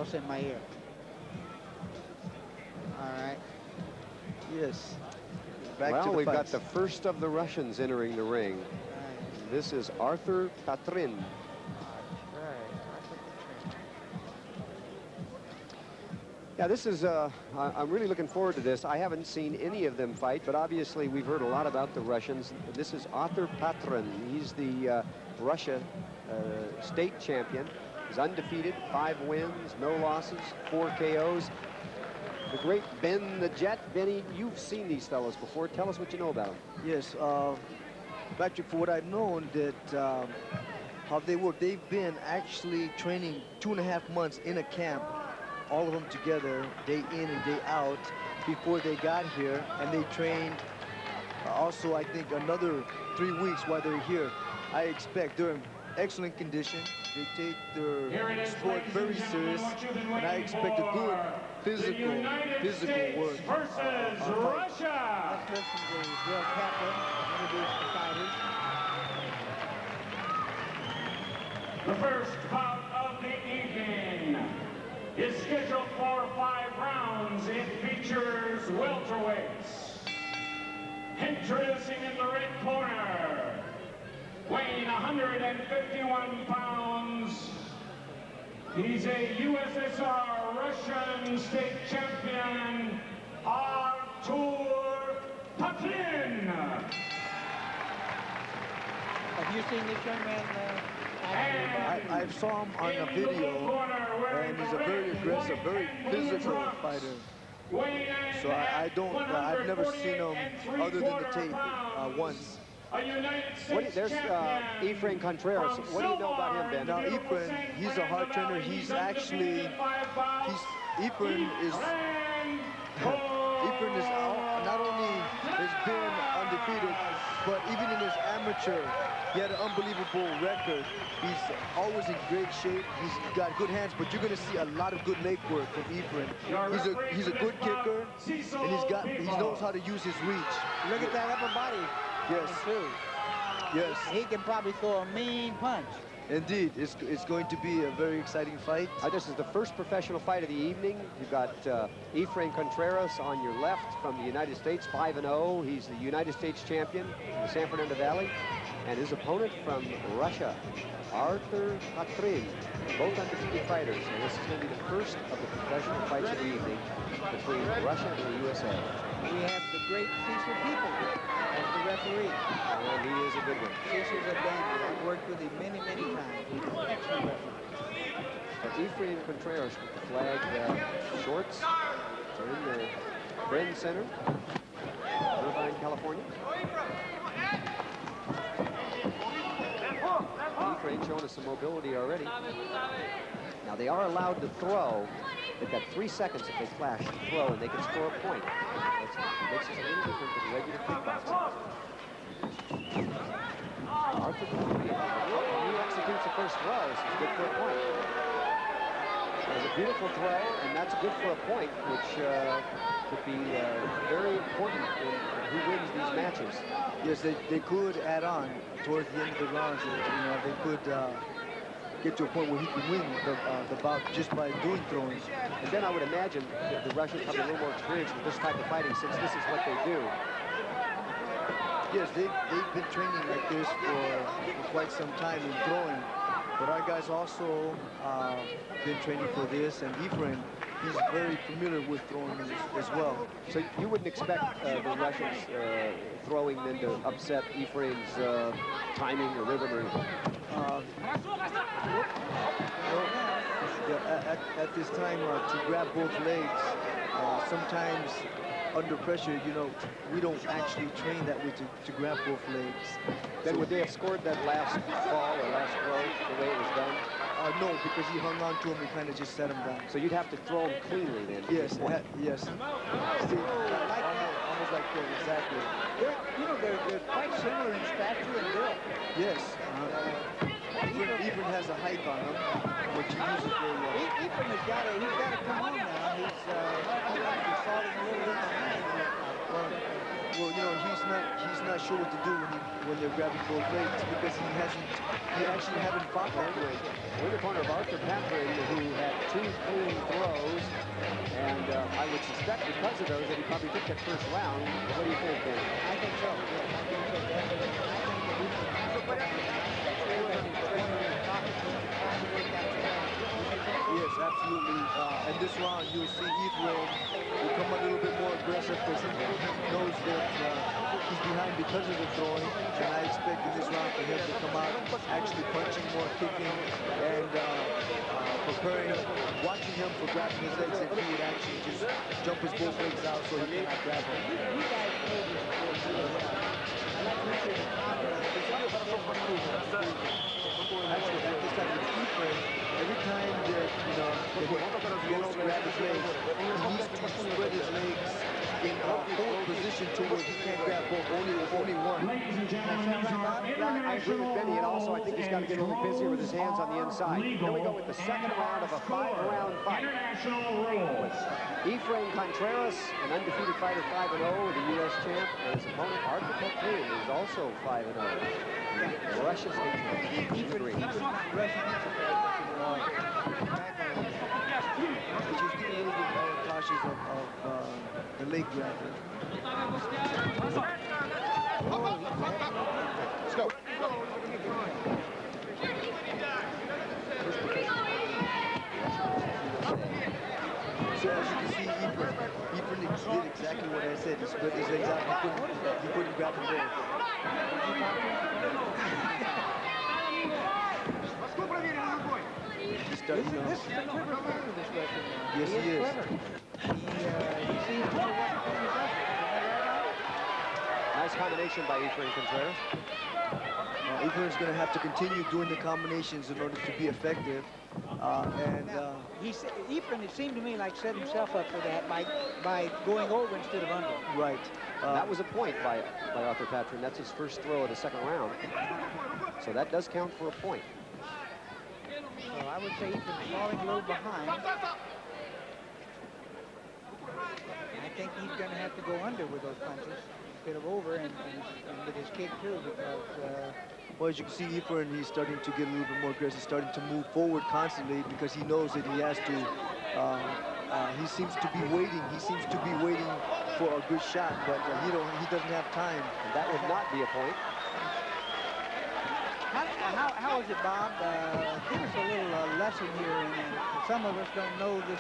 else in my ear. All right. Yes. Well, we've got the first of the Russians entering the ring. Right. This is Arthur Patrin. Yeah, this is, I'm really looking forward to this. I haven't seen any of them fight, but obviously we've heard a lot about the Russians. This is Arthur Patrin. He's the Russia state champion. He's undefeated, 5 wins, no losses, 4 KOs. The great Ben the Jet. Benny, you've seen these fellows before. Tell us what you know about them. Yes, Patrick, for what I've known, that how they work, they've been actually training 2.5 months in a camp, all of them together, day in and day out, before they got here, and they trained also, I think, another 3 weeks while they're here. I expect they're in excellent condition. They take their sport very serious, and I expect a good physical work. Versus Russia. Let's listen to Bill Kaplan introduce the fighters. The first bout of the evening is scheduled for 5 rounds. It features welterweights. Introducing in the red corner, weighing 151 pounds, he's a USSR Russian state champion, Artur Patrin. Have you seen this young man? I saw him on a video, and he's a very aggressive, very physical fighter. So I've never seen him other than the tape once. There's Efrain Contreras. What do you know about him, Ben? Now, Efrain, he's a hard trainer. He's actually, Efrain is not only has been undefeated, but even in his amateur, he had an unbelievable record. He's always in great shape. He's got good hands, but you're going to see a lot of good leg work from Efrain. He's a good kicker, and he knows how to use his reach. Look at that upper body. Yes. Yes. He can probably throw a mean punch. Indeed, it's going to be a very exciting fight. This is the first professional fight of the evening. You've got Efrain Contreras on your left from the United States, 5-0. He's the United States champion in the San Fernando Valley. And his opponent from Russia, Arthur Patrin, both undefeated fighters. And this is going to be the first of the professional fights of the evening between Russia and the USA. We have the great Cecil People as the referee. And he is a good one. Cecil's a danger. I've worked with him many, many times. He's an excellent referee. But Efrain Contreras with the flag shorts. They're in the Bren Center, Irvine, California. Efrain showing us some mobility already. Now they are allowed to throw. They've got 3 seconds if they flash to throw, and they can score a point. It makes it a little different than regular kickboxing. Arthur Patrin, when he executes the first throw, this is good for a point. That was a beautiful throw, and that's good for a point, which could be very important in who wins these matches. Yes, they could add on towards the end of the rounds. They could get to a point where he can win the bout just by doing throws. And then I would imagine the Russians have a little more experience with this type of fighting, since this is what they do. Yes, they've been training like this for quite some time in throwing. But our guys also been training for this, and Efrain, he's very familiar with throwing as well. So you wouldn't expect the Russians throwing then to upset Efrain's timing or rhythm or anything? At this time, to grab both legs, sometimes under pressure, we don't actually train that way to grab both legs. Then would they have scored that last fall or last throw the way it was done? No, because he hung on to him and kind of just set him down. So you'd have to throw him cleanly then? Yes, yes. See, almost like that, exactly. They're quite similar in stature and build. Yes. Efrain has a height on him, which he uses very well. Efrain he's got to come on now. He's falling a little bit behind. Well, he's not sure what to do when they're grabbing both legs, because he actually haven't fought that way. We're in the corner of Arthur Patrin, who had 2 clean because of those that he probably took that first round. What do you think, Ben? I think so. Yes, I think so. Definitely. Yes, absolutely. In this round, you'll see Ephraim will come a little bit more aggressive because he knows that he's behind because of the throwing. And I expect in this round for him to come out actually punching more, kicking, and preparing, watching him for grabbing his legs, if he would actually just jump his both legs out so he cannot grab him. Actually, at this time with Ephraim, every time that, he goes to grab his legs, he needs to spread his legs in a forward position to where he can't grab both, only one. Ladies and gentlemen, these are I agree with Benny, and also I think he's got to get a little busier with his hands on the inside. Here we go with the second round of a 5-round fight. International rules. Ephraim Contreras, an undefeated fighter, 5-0, the U.S. champ, and his opponent, Arthur Petrin, is also 5-0. Russia's champ. You agree? Which is getting a little bit more cautious of the leg grabber. Let's go. So as you can see, Ephraim did exactly what I said. He spread his legs out. He couldn't grab them both. He's starting to. This is a clever fighter, this Russian man. Yes, he is. Clever. He seems to know what he's up to. Nice combination by Ephraim Contreras. Ephraim's going to have to continue doing the combinations in order to be effective. Ephraim, it seemed to me like set himself up for that by going over instead of under. Right. That was a point by Arthur Petrin. That's his first throw of the second round. So that does count for a point. So I would say Ephraim's falling a little behind. I think he's going to have to go under with those punches instead of over and with his kick too, because well, as you can see, Ephraim, he's starting to get a little bit more aggressive, starting to move forward constantly because he knows that he has to. He seems to be waiting. He seems to be waiting for a good shot, but he doesn't have time. And that would not be a point. How is it, Bob? Give us a little lesson here, and some of us don't know this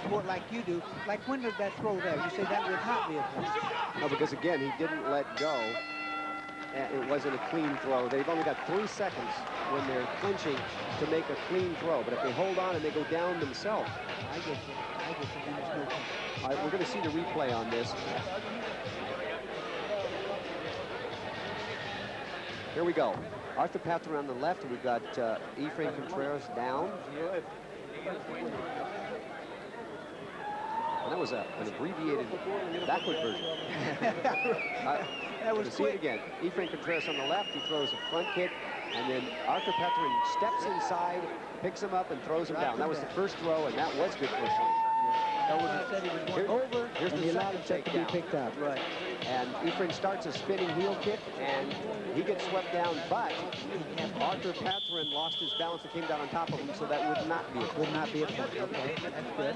sport like you do. Like, when did that throw there? You say that would not be a point. No, because again, he didn't let go. It wasn't a clean throw. They've only got 3 seconds when they're clinching to make a clean throw. But if they hold on and they go down themselves. I get you. Then it's no point. All right, we're going to see the replay on this. Here we go. Arthur Petrin on the left. We've got Ephraim Contreras down. And that was an abbreviated backward version. That was see it again. Ephraim Contreras on the left. He throws a front kick. And then Arthur Petrin steps inside, picks him up, and throws him down. That was the first throw, and that was good for him. That was he said he was going over, here's and the he allowed second himself to be takedown. picked up. Right. And Ephraim starts a spinning heel kick, and he gets swept down, but Arthur Petrin lost his balance and came down on top of him, so that would not be a point. Would not be a point. Okay, that's good.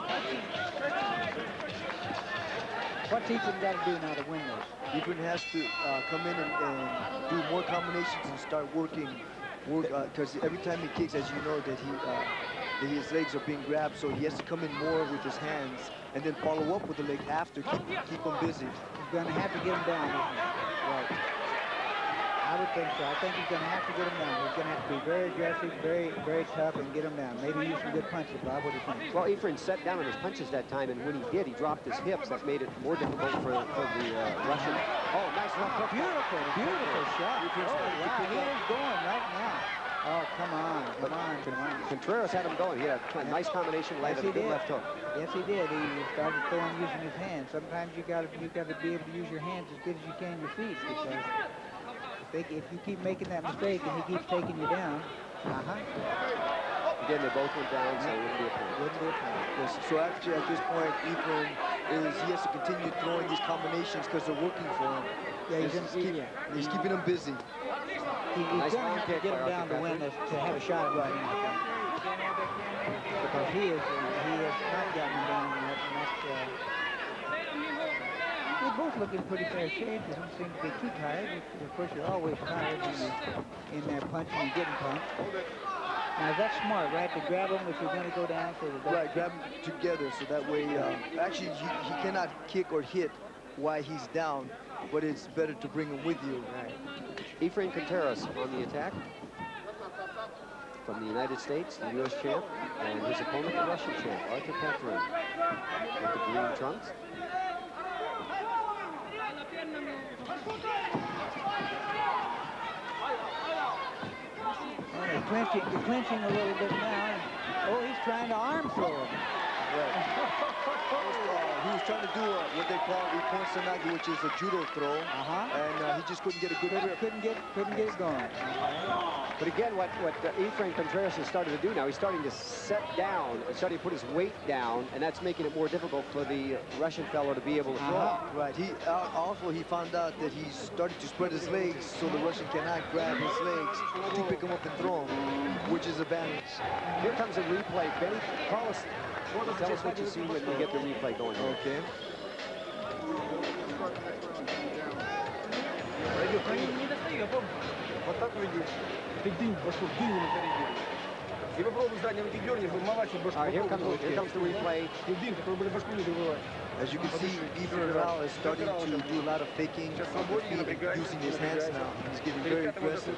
What's Ephraim got to do now to win this? Ephraim has to come in and do more combinations and start working. Because every time he kicks, as you know, that his legs are being grabbed, so he has to come in more with his hands and then follow up with the leg after, keep him busy. He's going to have to get him down, isn't he? Right. I would think so. I think he's going to have to get him down. He's going to have to be very aggressive, very, very tough, and get him down. Maybe use some good punches, Bob. What do you think? Well, Ephraim set down on his punches that time, and when he did, he dropped his hips. That made it more difficult for the Russian. Oh, nice left hook. Beautiful shot. Oh, wow, he is going right now. Oh, come on. Contreras had him going. He had a nice combination, landed a good left hook. Yes, he did. He started throwing using his hands. Sometimes you got to be able to use your hands as good as you can your feet, because if you keep making that mistake and he keeps taking you down, Again, they both went down, so it wouldn't be a point. Yes, so actually, at this point, Ephraim he has to continue throwing these combinations because they're working for him. Yeah, he's keeping him busy. He's going to have to get him down to win this, to have a shot at winning, I think. Because he has not gotten him down yet, and looking pretty fair shape. Doesn't seem to be too tired. Of course, you're always tired when you're in there punching and getting punched. Now, that's smart, right? To grab them if you're going to go down. So that Right, grab them together so that way, actually, he cannot kick or hit while he's down, but it's better to bring him with you. Right. Efrain Contreras on the attack from the United States, the U.S. champ, and his opponent, the Russian champ, Arthur Petrin, with the green trunks. They're clinching a little bit now. Oh, he's trying to arm throw him. He was trying to do what they call Ippon Sanagi, which is a judo throw, and he just couldn't get a good grip. Couldn't get it going. But again, what Efrain Contreras has started to do now, he's starting to set down, starting to put his weight down, and that's making it more difficult for the Russian fellow to be able to throw. Right. He also found out that he's starting to spread his legs, so the Russian cannot grab his legs to pick him up and throw him, which is a advantage. Here comes a replay. Benny, tell us what you see when you get the replay going. Okay. Here comes the replay. As you can see, Efrain is starting to do a lot of faking, using his hands now. He's getting very aggressive.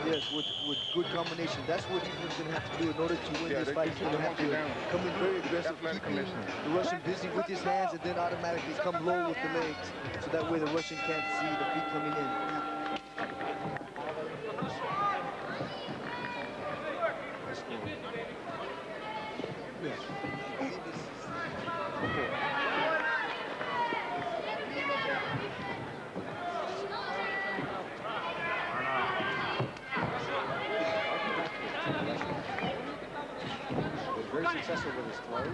Yes, with good combination. That's what Efrain's going to have to do in order to win this fight. He's going to have to come in very aggressive, keeping the Russian busy with his hands, and then automatically come low with the legs, so that way the Russian can't see the feet coming in. Yes. Very successful with his throws.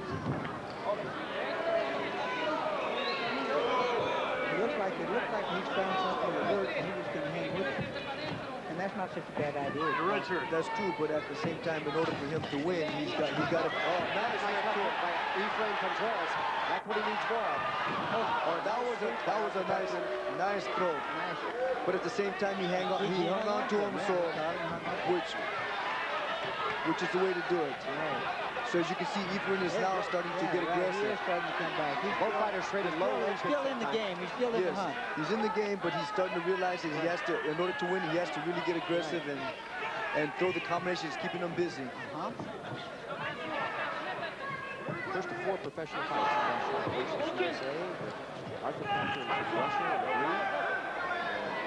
It looked like he's found something that worked and he was going to hang with it. And that's not such a bad idea. That's true, but at the same time, in order for him to win, he's got to. Nice throw by Efrain Contreras. That's what he needs more. That was a nice throw. But at the same time, he hung on to him, so which is the way to do it. So as you can see, Efrain is now starting to get aggressive. He is starting to come back. Both fighters traded low. He's still in the game. He's still in the hunt. He's in the game, but he's starting to realize that he has to, in order to win, he has to really get aggressive and throw the combinations, keeping him busy. First of 4 professional fights in USA. Arthur Petrin from Russia in the blue.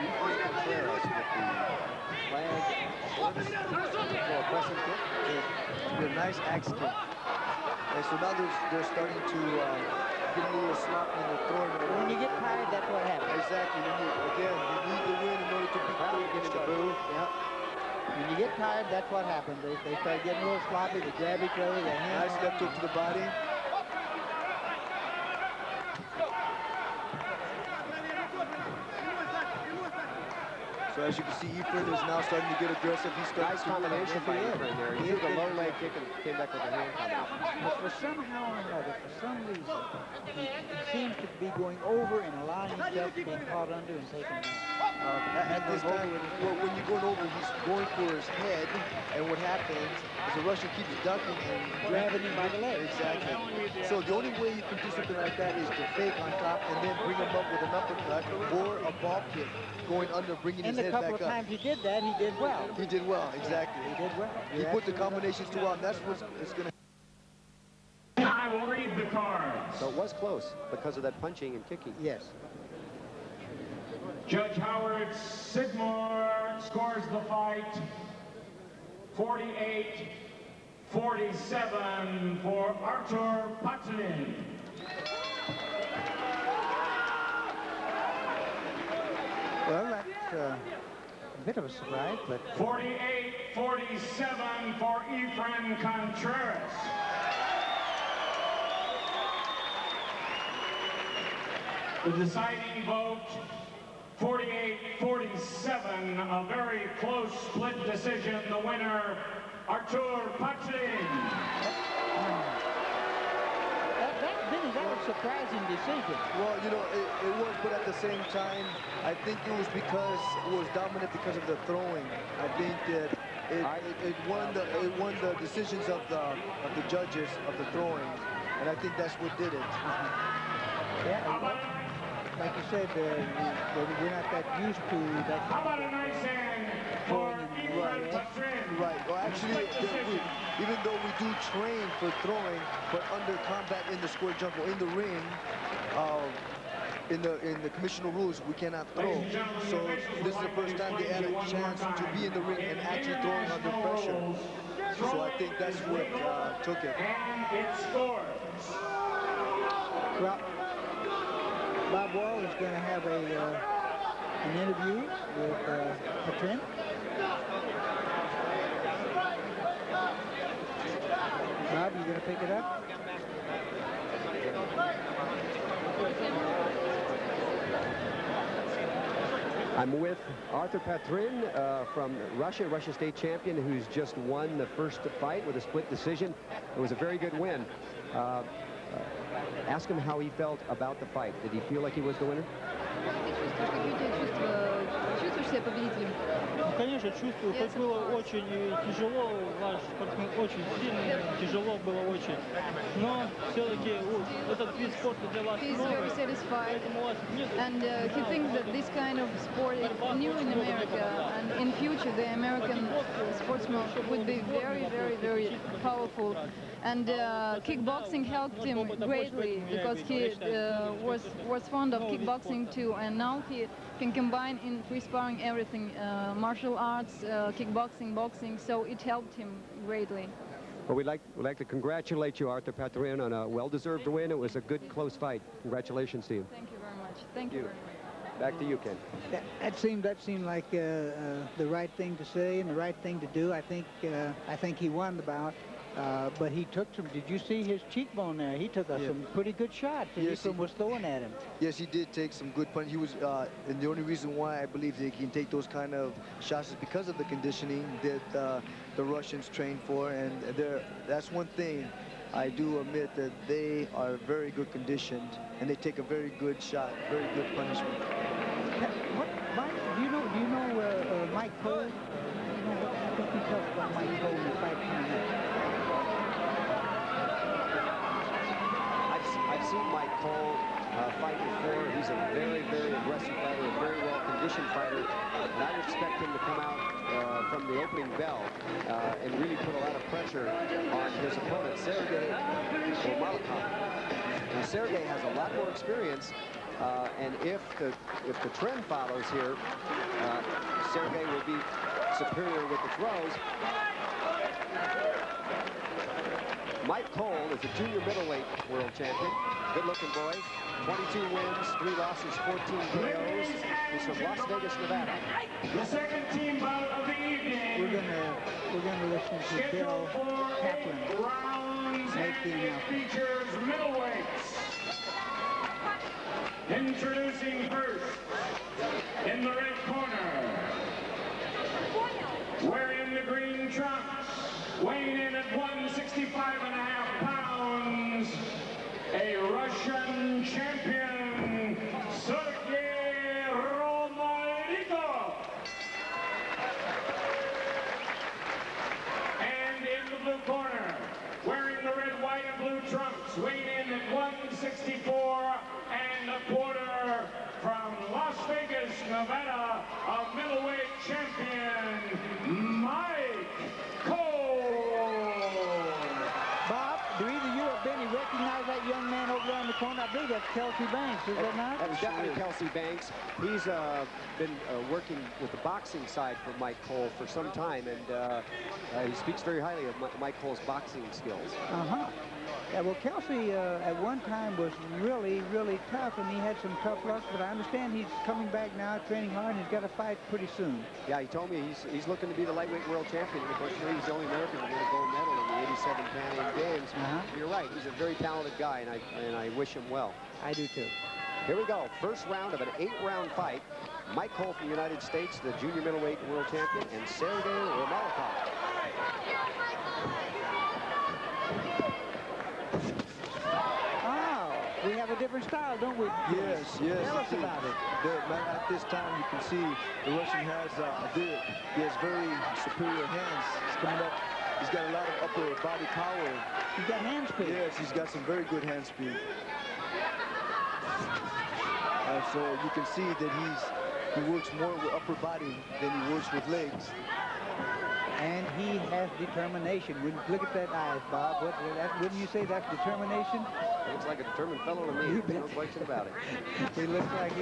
Efrain Contreras with the flag shorts for a pressing kick. A nice axe kick. And so now they're starting to get a little sloppy in the throwing. When you get tired, that's what happens. Exactly. You need to win in order to beat the boo. Yep. When you get tired, that's what happens. They start getting a little sloppy. They grab each other. Their hands. Nice left hook to the body. So as you can see, Efrain is now starting to get aggressive. He's starting Nice combination by Efrain there. He took a low leg kick and came back with a hand combination. But for somehow or another, for some reason, he seems to be going over and allowing himself to be caught under and taken down. At this time, when you're going over, he's going for his head, and what happens is the Russian keeps ducking and Grabbing him by the leg. Exactly. So the only way you can do something like that is to fake on top and then bring him up with an uppercut or a ball kick, going under, bringing his head back up. And the couple of times he did that, he did well. He did well, exactly. He did well. He put the combinations too well, and that's what's going to. I will read the cards. So it was close because of that punching and kicking. Yes. Judge Howard Sigmore scores the fight 48-47 for Artur Patrin. Well, that's a bit of a surprise, but 48-47 for Efrain Contreras. The deciding vote, 48-47, a very close split decision. The winner, Artur Patrin. that surprising decision. Well, you know, it was, but at the same time, I think it was because it was dominant because of the throwing. I think that it won the decisions of the judges of the throwing, and I think that's what did it. Yeah, like you said, we're not that used to that. How about a nice hand for Right. Well, actually, even though we do train for throwing, but under combat in the square jump or in the ring, in the commissioner rules, we cannot throw. So this is the first time they had a chance to be in the ring and actually throwing under pressure. So I think that's what took it. And it scores. Well, Bob Wall is going to have an interview with Patrin. Bob, you going to pick it up? I'm with Arthur Patrin from Russia state champion, who's just won the first fight with a split decision. It was a very good win. Ask him how he felt about the fight. Did he feel like he was the winner? Чувствуешь себя победителем? Конечно, чувствую. Хоть было очень тяжело, ваш спортсмен очень сильный, тяжело было очень. Но все-таки этот вид спорта для вас He's новый. very satisfied, Поэтому у вас нет... and he thinks that this kind of sport is new in America, and in future the American sportsmen would be very, very, very powerful. And kickboxing helped him greatly because he was fond of kickboxing too, and now he can combine in free sparring everything, martial arts, kickboxing, boxing, so it helped him greatly. Well, we'd like to congratulate you, Arthur Patrin, on a well-deserved win. It was a good, close fight. Congratulations to you. Thank you very much. Thank you very much. Back to you, Ken. That seemed like the right thing to say and the right thing to do. I think he won the bout. But he took some, did you see his cheekbone there? He took some pretty good shots. Yes, he was throwing at him. Yes, he did take some good punch. He was, and the only reason why I believe they can take those kind of shots is because of the conditioning that the Russians train for. And that's one thing I do admit, that they are very good conditioned and they take a very good shot, very good punishment. Do you know Mike Cole? I think he talked about Mike Cole in the fight coming up. I've seen Mike Cole fight before. He's a very, very aggressive fighter, a very well-conditioned fighter, and I would expect him to come out from the opening bell and really put a lot of pressure on his opponent, Sergey Malikov. Now, Sergey has a lot more experience, and if the trend follows here, Sergey will be superior with the throws. Mike Cole is the junior middleweight world champion. Good-looking boy. 22 wins, 3 losses, 14 KOs. He's from Las Vegas, Nevada. The second team bout of the evening. We're gonna listen to Bill Kaplan Rounds make the and it announcement. features middleweights. Introducing first, in the red corner, wearing the green trunks, weighing in at 165.5 pounds, a Russian champion, Sergey Romanikov. And in the blue corner, wearing the red, white, and blue trunks, weighing in at 164.25 from Las Vegas, Nevada, a middleweight champion, Mike Cole. Bob, do either you or Benny recognize that young man over there in the corner? I believe that's Kelsey Banks, is that not? That's definitely Kelsey Banks. He's been working with the boxing side for Mike Cole for some time, and he speaks very highly of Mike Cole's boxing skills. Uh-huh. Yeah, well, Kelsey at one time was really, really tough, and he had some tough luck, but I understand he's coming back now, training hard, and he's got to fight pretty soon. Yeah, he told me he's looking to be the lightweight world champion. Of course, he's the only American to win a gold medal in the 87 Pan Am Games. You're right, he's a very talented guy, and I wish him well. I do, too. Here we go, first round of an 8-round fight. Mike Cole from the United States, the junior middleweight world champion, and Sergey Romanikov. We have a a different style, don't we? Yes, yes. Tell us about it. At this time, you can see the Russian has very superior hands. He's coming up. He's got a lot of upper body power. He's got hand speed. Yes, he's got some very good hand speed. So you can see that he works more with upper body than he works with legs. And he has determination. Look at that eyes, Bob. Wouldn't you say that's determination? Looks like a determined fellow to me. No question about it. He looks like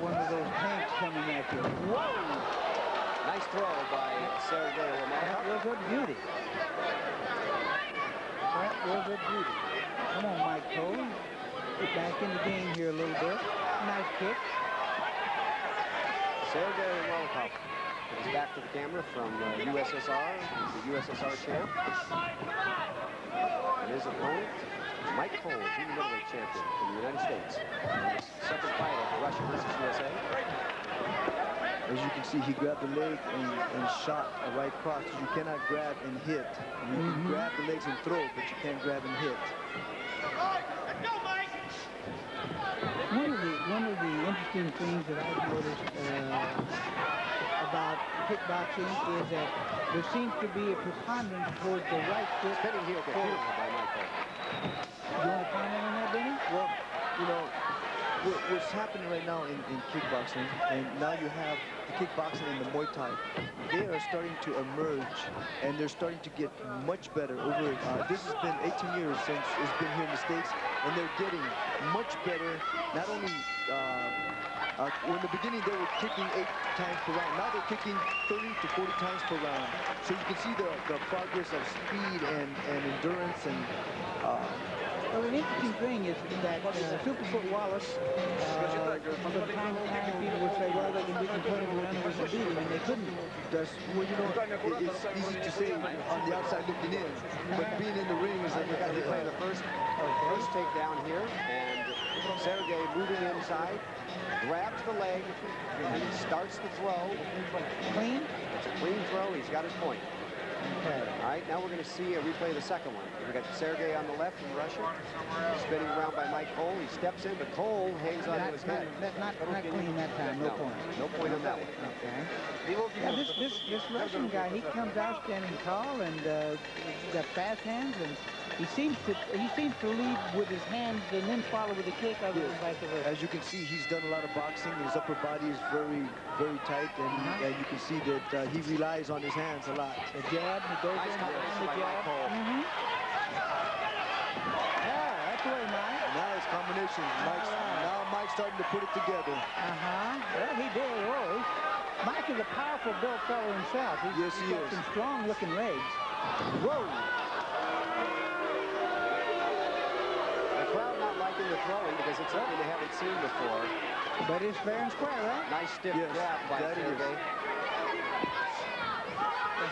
one of those tanks coming at you. Whoa! Nice throw by Sergey That was a beauty. That was a beauty. Come on, Mike Cole. Get back in the game here a little bit. Nice kick. Sergey Romanov is back to the camera from USSR, the USSR champ. And his opponent, Mike Cole, junior middleweight champion from the United States. Second fight of Russia versus USA. As you can see, he grabbed the leg and shot a right cross. You cannot grab and hit. You can grab the legs and throw, but you can't grab and hit. One of the interesting things that I've noticed about kickboxing is that there seems to be a preponderance towards the right foot. Spinning heel kick by Mike Cole. You want to comment on that, Benny? Well, you know, what's happening right now in kickboxing, and now you have the kickboxing and the Muay Thai, they are starting to emerge, and they're starting to get much better over, this has been 18 years since it's been here in the States, and they're getting much better, not only, in the beginning they were kicking 8 times per round, now they're kicking 30 to 40 times per round, so you can see the progress of speed and endurance and, well, an interesting thing is that Superfoot Wallace, from time to time, people would say, well, we can put him around and we can beat him, and they couldn't. That's, well, you know, it's easy to say on the outside looking in, but being in the ring is like... We're going to play the first takedown here, and Sergey moving inside, grabs the leg, and he starts the throw. Clean? It's a clean throw. He's got his point. Okay. All right, now we're going to see a replay of the second one. We got Sergey on the left from Russia, spinning around by Mike Cole. He steps in, but Cole hangs on to his head. Not clean that time, no point. No point on that one. Okay. Yeah, this Russian guy, he comes out standing tall and he's got fast hands, and he seems to lead with his hands and then follow with a kick, other than vice versa. As you can see, he's done a lot of boxing. His upper body is very, very tight, and you can see that he relies on his hands a lot. The jab, he goes in behind the jab. Yeah, that's the way, Mike. Nice combination. Now Mike's starting to put it together. Well, he did. Oh, Mike is a powerful built fellow himself. Yes, he got is. some strong-looking legs. Whoa. The crowd not liking the throwing because it's something they haven't seen before. But it's fair and square, right? Nice stiff jab by Sergey.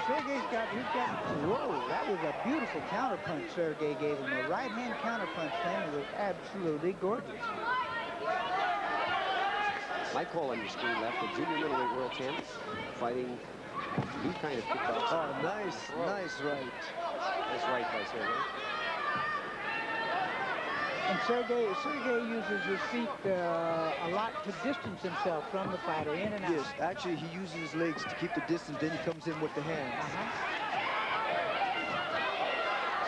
Sergey's got, whoa, that was a beautiful counterpunch Sergey gave him. A right-hand counterpunch thing was absolutely gorgeous. Mike Cole on your screen left, the junior middleweight world champ, fighting new kind of kickboxing. Oh, nice right. Nice right by Sergey. And Sergey uses his feet a lot to distance himself from the fighter, in and out. Yes, actually he uses his legs to keep the distance, then he comes in with the hands.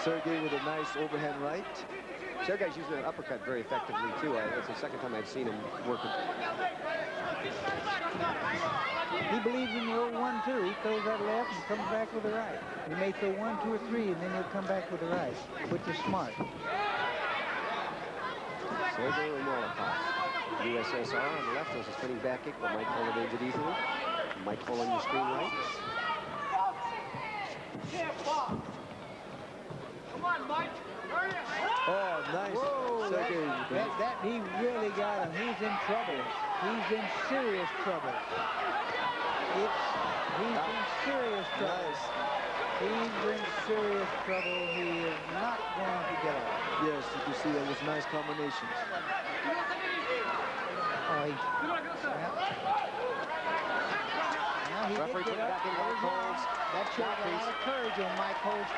Sergey with a nice overhand right. Sergey's using that uppercut very effectively, too. That's the second time I've seen him work it. He believes in the old 1-2. He throws that left and comes back with the right. He may throw 1, 2, or 3, and then he'll come back with the right, which is smart. Sergey Romanov, USSR on the left. There's a spinning back kick, but Mike Cole evades it easily. Mike Cole on your screen right. Come on, Mike. Oh, nice. Whoa, that he really got him. He's in trouble. He's in serious trouble. He's in serious trouble. Nice. He's in serious trouble. He is not going to get up. Yes, you can see that was nice combinations. Oh, Now he Referee did took get back in up. Mike Cole's. That showed a lot of courage on Mike Cole's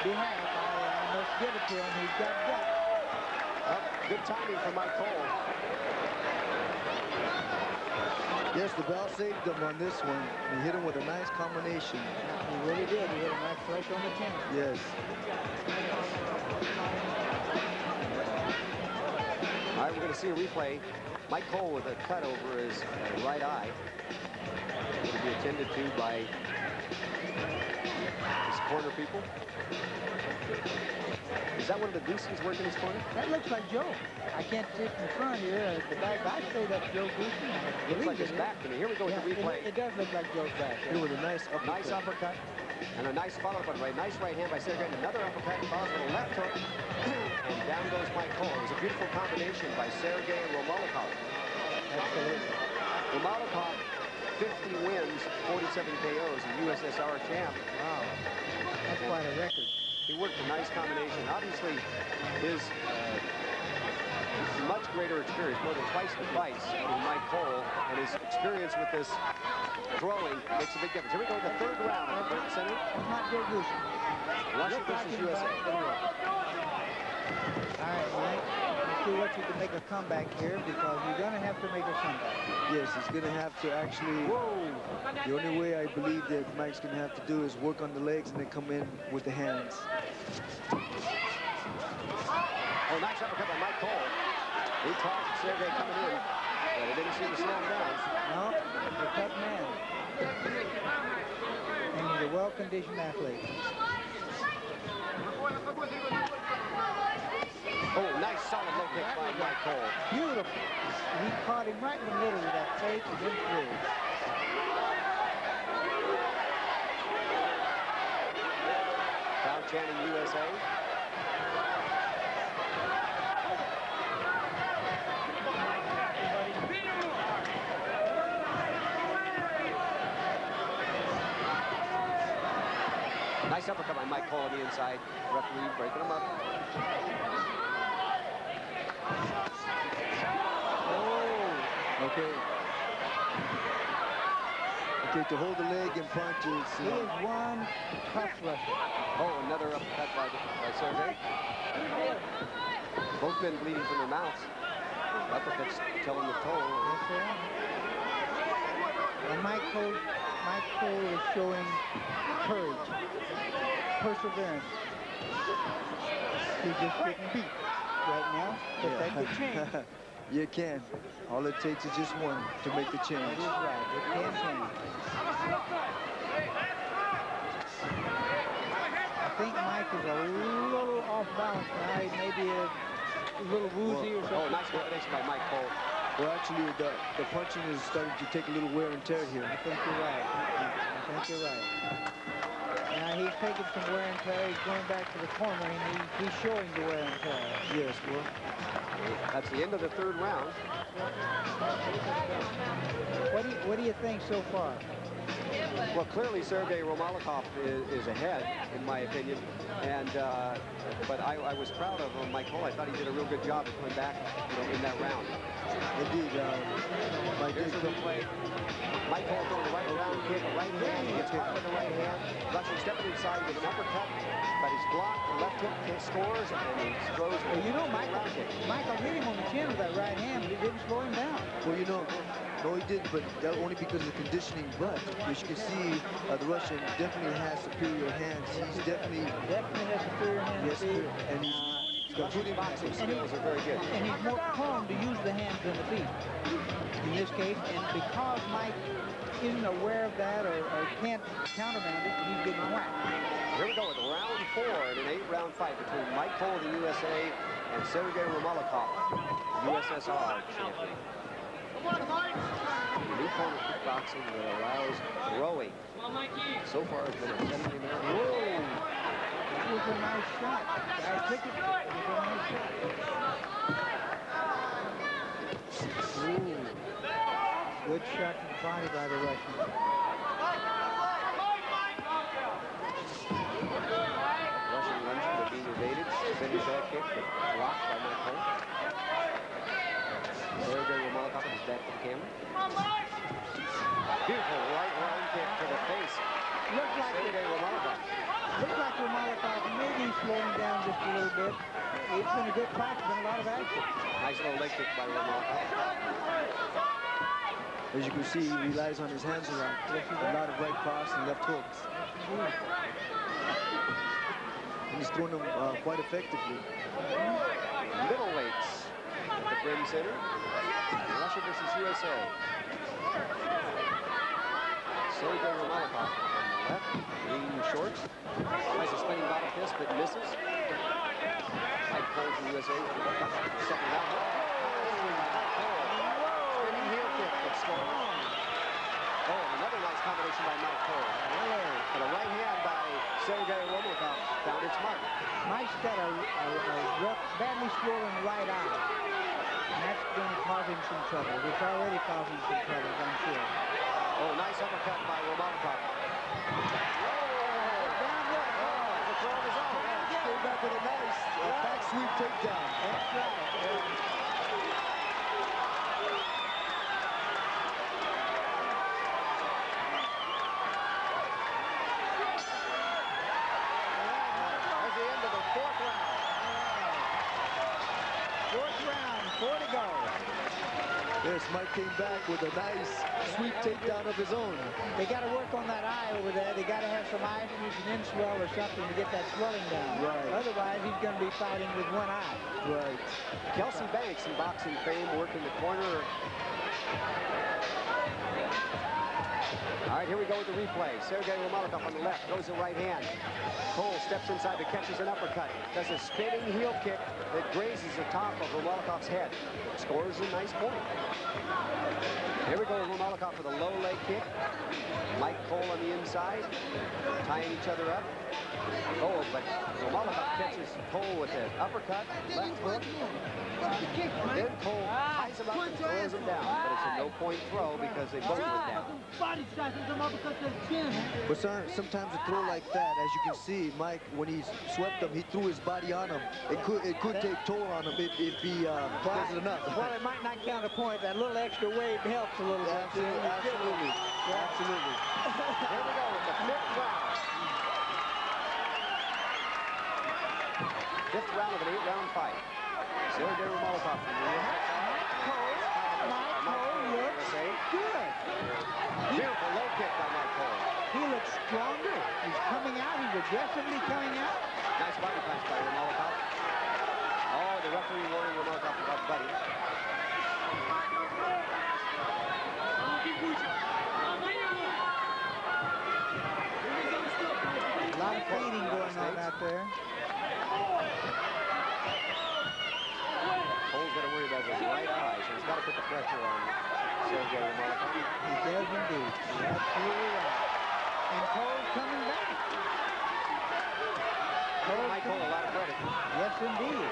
behalf. I must give it to him. He's got guts. Good timing from Mike Cole. Yes, the bell saved him on this one. He hit him with a nice combination. He really did. He hit him right flush on the chin. Yes. All right, we're going to see a replay. Mike Cole with a cut over his right eye. Going to be attended to by his corner people. Is that one of the deuces working his corner? That looks like Joe. I can't see it from the front here. The back, I say that's Joe Goosey. Looks like his back to me. Here we go with the replay. It does look like Joe's back. Here with a nice uppercut. Nice uppercut. And a nice follow-up on right. Nice right hand by Sergey. Another uppercut. Follows with a left hook. And down goes Mike Cole. It was a beautiful combination by Sergey Romalikov. Absolutely. Romalikov, 50 wins, 47 KOs, a USSR champ. Wow. That's quite a record. He worked a nice combination. Obviously, his much greater experience, more than twice the fights of Mike Cole, and his experience with this throwing makes a big difference. Here we go with the third round at the Burton Center. It's not Joe Goosey. Russia versus USA. All right, Mike. Let's see what you can make a comeback here, because you're going to have to make a comeback. Yes, he's going to have to actually... Whoa! The only way I believe that Mike's going to have to do is work on the legs and then come in with the hands. Oh, nice uppercut by Mike Cole. He talked Sergey coming in, but it didn't seem to slow him down. No, he's a tough man. And he's a well-conditioned athlete. Oh, nice solid low kick by Mike Cole. Beautiful. He caught him right in the middle with that fake and then through. Crowd chanting USA. Nice uppercut by Mike Cole on the inside. Referee breaking him up. Oh, okay. Okay, to hold the leg and punch is... He is one tough rusher. Oh, another uppercut by Sergey. Both men bleeding from their mouths. Uppercuts telling the toll. Yes, sir. And Mike Cole is showing courage, perseverance. He's just getting beat right now, but that could change. You can. All it takes is just one to make the change. That is right. It can change. I think Mike is a little off balance now. He may be a little woozy or something. Oh, nice combination by Mike Cole. Well, actually, the punching is starting to take a little wear and tear here. I think you're right. I think you're right. Now he's taking some wear and tear. He's going back to the corner, and he's showing the wear and tear. Yes, well. That's the end of the third round. What do you think so far? Well, clearly Sergey Romalikov is ahead, in my opinion. And but I was proud of Mike Cole. I thought he did a real good job of coming back, in that round. Indeed, Here's the replay. Mike Cole throwing the right round kick, a right hand. He gets caught with the right hand. Rushing, stepping inside with an uppercut, but he's blocked. The left hook scores, and he throws. Well, Michael hit him on the chin with that right hand, but it didn't slow him down. Well, no, he didn't, but that only because of the conditioning. But as you can see, the Russian definitely has superior hands. He's definitely has superior hands. Yes, and he's got Shooting boxing skills are very good. And he's more prone to use the hands than the feet in this case. And because Mike isn't aware of that or can't countermand it, he's getting whacked. Here we go with round 4 in an 8-round fight between Mike Cole, the USA, and Sergey Romalikov, USSR champion. The new form of kickboxing that allows throwing. So far, it's been a 70-minute. Whoa! That was a nice shot. Guy took it. It was a nice shot. Ooh. Good shot to the body by the Russian. Russian lunge could have been evaded. Finish that kick, but blocked by Mike Cole. Sergey Romalikov with his back to the camera. Beautiful right arm kick to the face looks like Romanikov maybe slowing down just a little bit. It's been a good fight. It's been a lot of action. Nice little leg kick by Romanikov. As you can see, he relies on his hands a lot. A lot of right cross and left hooks. And he's throwing them quite effectively. Middleweights at the Brim Center. Russia versus USA. Sergey Romanikov on the left, green shorts. Tries a spinning bottom fist, but misses. Mike Cole from USA. Second round. Spinning heel kick, but strong. Oh, and another nice combination by Mike Cole. And a right hand by Sergey Romanikov found its mark. Mike's got a badly swollen right eye. And that's going to cause him some trouble. It's already causing some trouble, I'm sure. Oh, nice uppercut by Romanikov. Came back with a nice back sweep takedown. That's right. That's the end of the fourth round. Fourth round, 4 to go. Yes, Mike came back with a nice sweep takedown of his own. They got to work on that eye over there. They got to have some eye fusion inswell or something to get that swelling down. Right. Otherwise, he's going to be fighting with one eye. Right. Kelsey Banks in boxing fame working the corner. All right, here we go with the replay. Sergey Romanikov on the left, throws the right hand. Cole steps inside, but catches an uppercut. Does a spinning heel kick that grazes the top of Romanikov's head. Scores a nice point. Here we go with Romanikov with a low leg kick. Mike Cole on the inside, tying each other up. Oh, but Romanikov catches Cole with an uppercut, left hook. Then Cole ties him up and throws him down, but it's a no-point throw because they both went down. But sometimes a throw like that, as you can see, Mike, when he swept him, he threw his body on him. It could take toll on him if he does it enough. Well, it might not count a point. That little extra weight helps a little bit. Absolutely. Absolutely. Here we go with the fifth round. Fifth round of an 8-round fight. Sergey Romanikov from the Mike Cole looks good. Beautiful low kick by Mike Cole. He looks stronger. He's coming out. He's aggressively coming out. Nice body punch by Romanikov. Oh, the referee warning Romanikov about buddy. A lot of feeding going on out there. Cole's got to worry about his right eye, so he's got to put the pressure on Sergey Romanikov. He does indeed. You're absolutely right. And Cole's coming back. Mike Cole a lot of credit. Yes, indeed.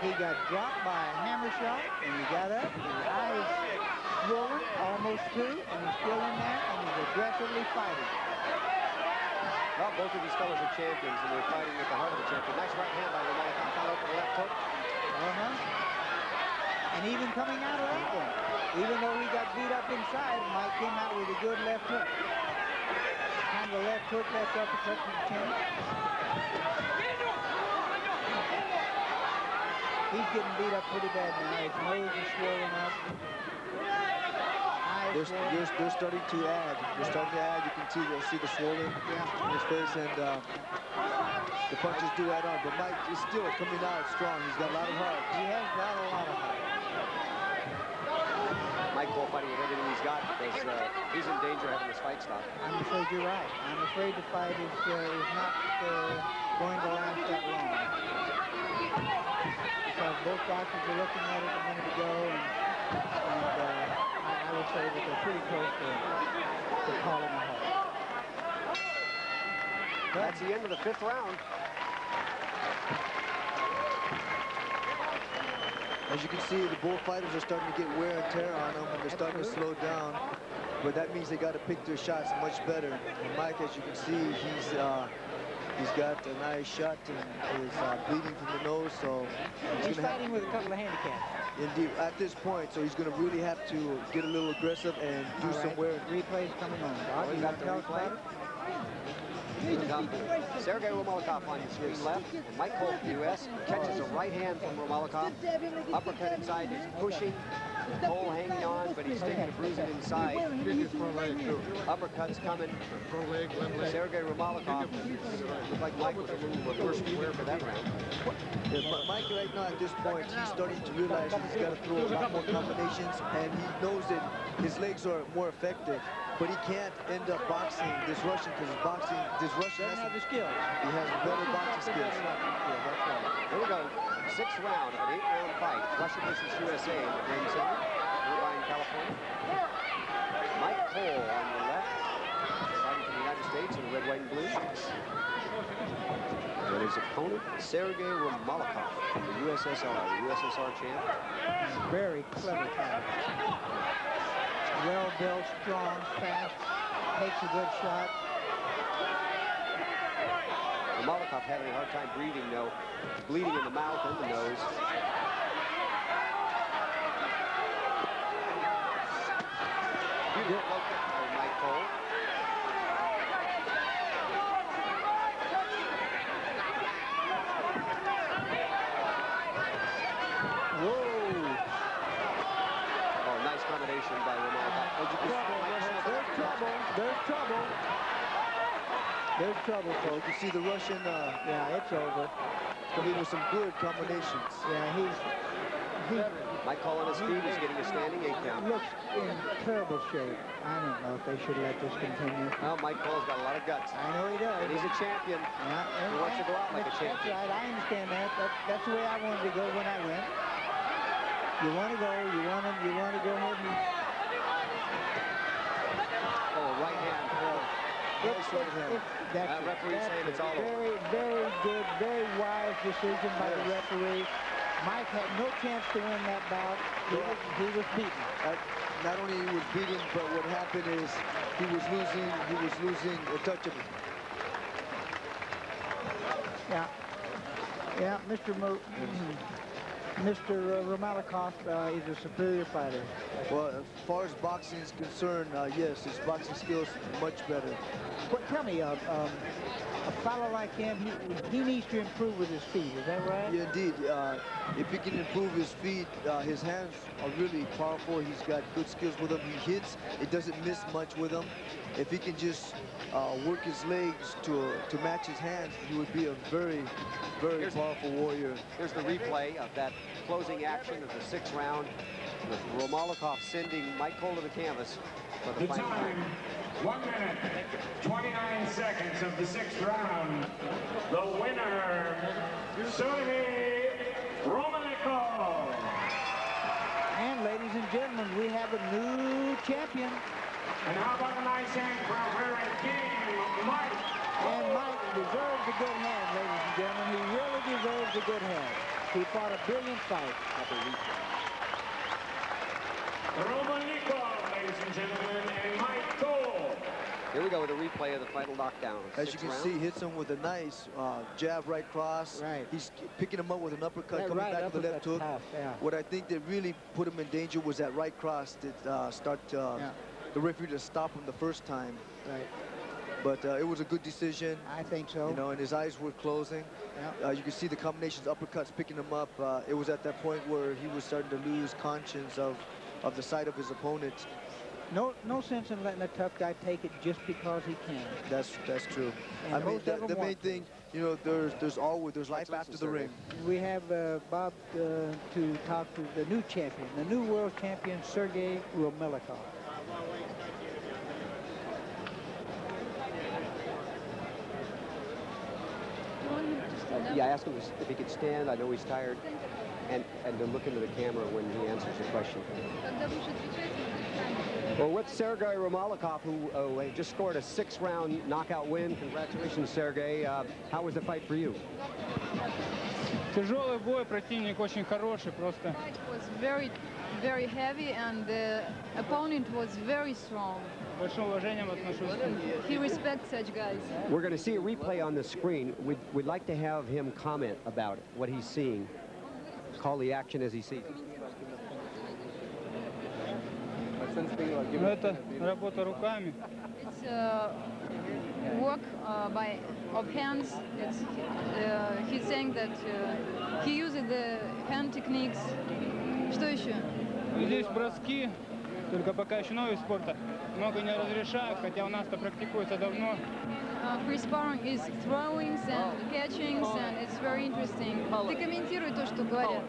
He got dropped by a hammer shot, and he got up. His eye is swollen, almost through, and he's still in there, and he's aggressively fighting. Well, both of these fellas are champions, and they're fighting at the heart of the champion. Nice right hand by Romanikov, followed for the left hook. And even coming out of that one, even though he got beat up inside, Mike came out with a good left hook. Kind of a left hook, left uppercut to the chin. He's getting beat up pretty bad now. His nose is swollen up. They're starting to add. They're starting to add. You can see the swollen in his face, and the punches do add on. But Mike is still coming out strong. He's got a lot of heart. He has got a lot of heart. Mike Cole fighting with everything he's got because he's in danger of having this fight stop. I'm afraid you're right. I'm afraid the fight is not going to last that long. Because both boxers were looking at it a minute ago, and I would say that they're pretty close to calling a halt. That's the end of the fifth round. As you can see, the both fighters are starting to get wear and tear on them, and they're starting to slow down. But that means they got to pick their shots much better. And Mike, as you can see, he's got a nice shot and is bleeding from the nose, so He's fighting with a couple of handicaps. Indeed, at this point, so he's going to really have to get a little aggressive and do somewhere. Replay's coming on. Doc, We you got want the to tell us replay. about it? Sergei Romalikov on screen left. And Mike Cole from the U.S. catches a right hand from Romalikov. Uppercut inside, he's pushing. Cole hanging on, but he's taking a bruising inside. Uppercuts coming. Sergei Romalikov. Looked like Mike was a little worse for that round. Yeah, but Mike right now at this point, he's starting to realize he's got to throw a lot more combinations, and he knows that his legs are more effective. But he can't end up boxing this Russian because this Russian Doesn't have the skills. He has better boxing skills. Here we go. Sixth round of an 8-round fight. Russia versus USA in the Green Center, Irvine, California. Mike Cole on the left, fighting from the United States in the red, white, and blue. And his opponent, Sergei Romalikov from the USSR champ. Very clever fighter. Well-built, strong, fast, takes a good shot. Romalikov having a hard time breathing, though. Bleeding in the mouth and the nose. Beautiful look by Mike Cole. Whoa! Oh, nice combination by Romalikov. There's trouble. There's trouble. There's trouble, folks. You see the Russian, Yeah, it's over. coming with some good combinations. Yeah, he Mike Cole on his feet is getting a standing 8 count. looks in terrible shape. I don't know if they should let this continue. Well, Mike Cole's got a lot of guts. I know he does. And he's a champion. Yeah, He wants to go out like a that's champion. right. I understand that. That's the way I wanted to go when I went. You want to go. You want to go ahead and. Oh, right hand. That's referee saying it's all over. very, very good, very wise decision by the referee. Mike had no chance to win that bout. He was beaten. Not only he was beaten, but what happened is he was losing a touch of it. Yeah, Mr. Romalikov is a superior fighter. Well, as far as boxing is concerned, yes, his boxing skills much better. But tell me, a fellow like him, he needs to improve with his feet. Is that right? Yeah, indeed. If he can improve his feet, his hands are really powerful. He's got good skills with them. He hits. It doesn't miss much with him. If he can just work his legs to match his hands, he would be a very, very powerful warrior. Here's the replay of that closing action of the 6th round with Romalikov sending Mike Cole to the canvas for the The final time, 1 minute, 29 seconds of the 6th round. The winner, Sergei Romalikov. And ladies and gentlemen, we have a new champion. And how about a nice hand for very King Mike? And Mike deserves a good hand, ladies and gentlemen. He really deserves a good hand. He fought a brilliant fight. Romalikov, ladies and gentlemen, and Mike Cole. Here we go with a replay of the final knockdown. As you can see, hits him with a nice jab right cross. Right. He's picking him up with an uppercut, That coming right back with the left hook. uppercut's tough, yeah. What I think that really put him in danger was that right cross that the referee to stop him the first time. Right. But it was a good decision. I think so. You know, and his eyes were closing. Yeah. You can see the combinations, uppercuts, picking him up. It was at that point where he was starting to lose conscience of the sight of his opponent. No sense in letting a tough guy take it just because he can. That's true. And I mean, most of them the main want thing, you know, there's life after the ring. We have Bob to talk to the new champion, the new world champion, Sergei Romalikov. Yeah, I asked him if he could stand. I know he's tired. And to look into the camera when he answers the question. Well, with Sergei Romalikov, who just scored a 6th-round knockout win. Congratulations, Sergei. How was the fight for you? Тяжелый бой, противник очень хороший, просто. Fight was very, very heavy, and the opponent was very strong. Большим уважением отношусь. He respects such guys. We're going to see a replay on the screen. We'd like to have him comment about it, what he's seeing. Call the action as he sees it. Но это работа руками. It's work of hands. He's saying that he uses the hand techniques. Что еще? Здесь броски, только пока еще новый спорта. Много не разрешают, хотя у нас-то практикуется давно. Free sparring is throwings and catchings, and it's very interesting. Ты комментируй то, что говорят.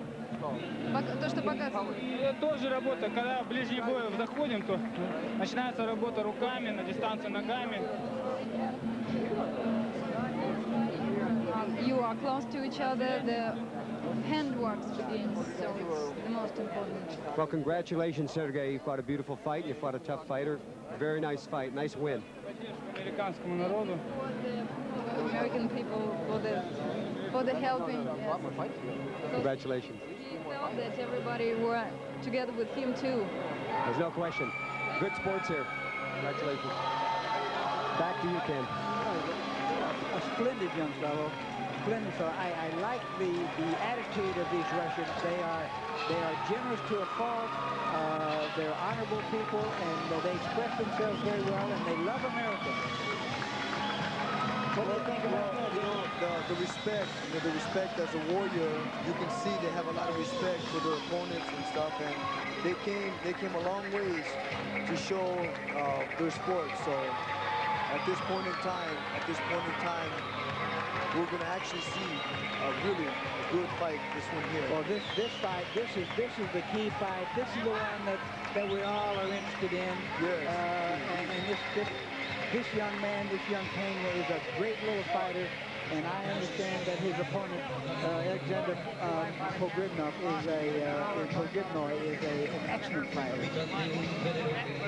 То, что показывают. Это тоже работа. Когда в ближний бой заходим, то начинается работа руками, на дистанцию ногами. You are close to each other. The handwork begins, so it's the most important. Well, congratulations, Sergey. You fought a beautiful fight. You fought a tough fighter. Very nice fight. Nice win. Американскому народу. For the American people, for the helping. Yes. Congratulations. He felt that everybody were together with him too. There's no question. Good sports here. Congratulations. Back to you, Ken. A splendid young fellow. Splendid fellow. I like the attitude of these Russians. They are generous to a fault. They're honorable people, and they express themselves very well, and they love America. What do you think about that? You know, the respect, the respect as a warrior, you can see they have a lot of respect for their opponents and stuff, and they came a long ways to show their sport. So at this point in time, we're going to actually see a really good fight, this one here. Well, this fight, this is the key fight. This is the one that we all are interested in. Yes. And this young man, this young Kenya, is a great little fighter, and I understand that his opponent, Alexander Pogrebnov, is an excellent fighter.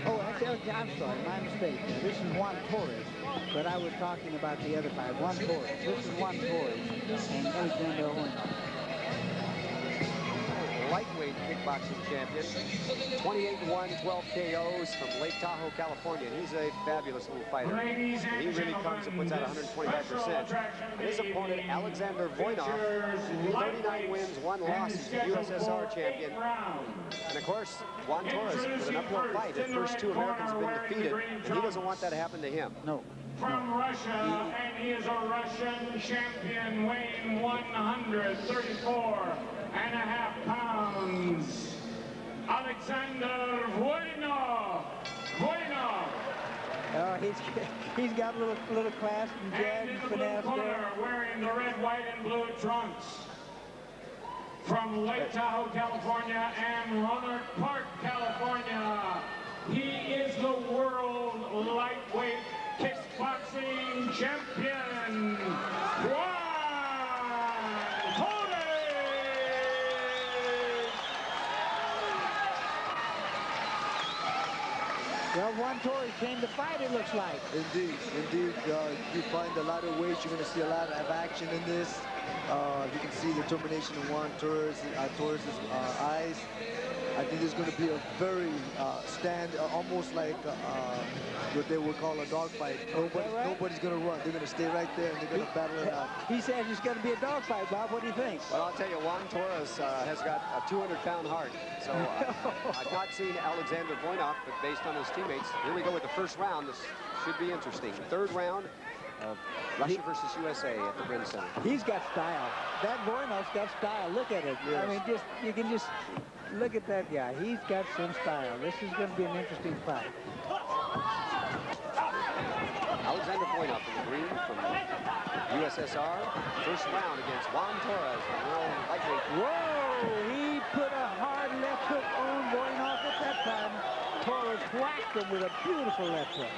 Oh, actually, I'm sorry, my mistake. This is Juan Torres, but I was talking about the other fight, Juan Torres. This is Juan Torres and Alexander Pogrebnov. Lightweight kickboxing champion, 28-1, 12 KOs from Lake Tahoe, California. He's a fabulous little fighter. He really comes and puts out 125%. His opponent, Alexander Voinov, 39 wins, 1 loss. He's the USSR champion. And of course, Juan Torres with an uphill fight. The first 2 Americans have been defeated, and he doesn't want that to happen to him. No. From Russia, and he is a Russian champion, weighing 134.5 pounds. Alexander Voinov. Oh, he's got a little class and jazz And in and the blue finesse corner, there. wearing the red, white, and blue trunks. From Lake Tahoe, California, and Roanoke Park, California, he is the world lightweight kickboxing champion, Juan Torres! Well, Juan Torres came to fight, it looks like. Indeed. You find a lot of weight. You're going to see a lot of action in this. You can see the determination in Juan Torres' eyes. I think there's going to be a very almost like what they would call a dogfight. Nobody's going to run. They're going to stay right there, and they're going to battle it out. He says it's going to be a dogfight, Bob. What do you think? Well, I'll tell you, Juan Torres has got a 200-pound heart. So I've not seen Alexander Voinov, but based on his teammates, here we go with the first round. This should be interesting. Third round of Russia versus USA at the Rin Center. He's got style. That Voinov's got style. Look at it. Yes. I mean, you can just look at that guy. He's got some style. This is going to be an interesting fight. Alexander Voinov in the green from USSR. First round against Juan Torres, the world lightweight. Whoa! He put a hard left hook on Voinov at that time. Torres whacked him with a beautiful left hook.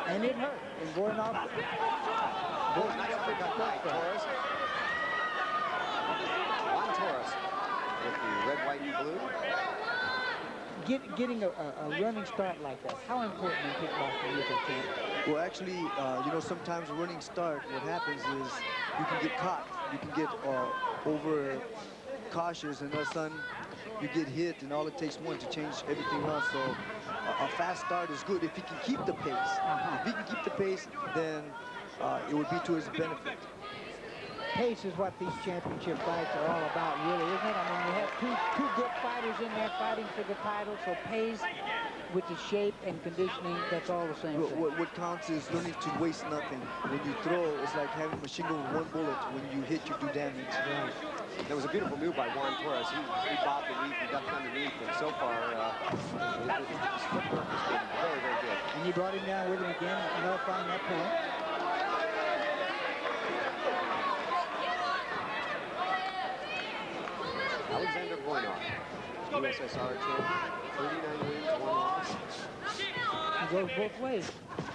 And it hurt. And Voinov... Nice uppercut by Torres. Juan Torres with the red, white, and blue. Getting a running start like that, how important in kickboxing is it, champ? Well, actually, you know, sometimes a running start, what happens is you can get caught. You can get over cautious, and all of a sudden you get hit, and all it takes one to change everything around. So a fast start is good if he can keep the pace. If he can keep the pace, then it would be to his benefit. Pace is what these championship fights are all about, really, isn't it? I mean, you have two good fighters in there fighting for the title, so pace with the shape and conditioning, that's all the same thing. What counts is learning to waste nothing. When you throw, it's like having a machine gun with one bullet. When you hit, you do damage. Right. There was a beautiful move by Juan Torres. He bobbed the lead, he ducked underneath, and so far, his footwork has been very, very good. And you brought him down with him again, nullifying that point. Alexander Voinov, USSR champion, 39 wins, 1 loss. It goes both ways.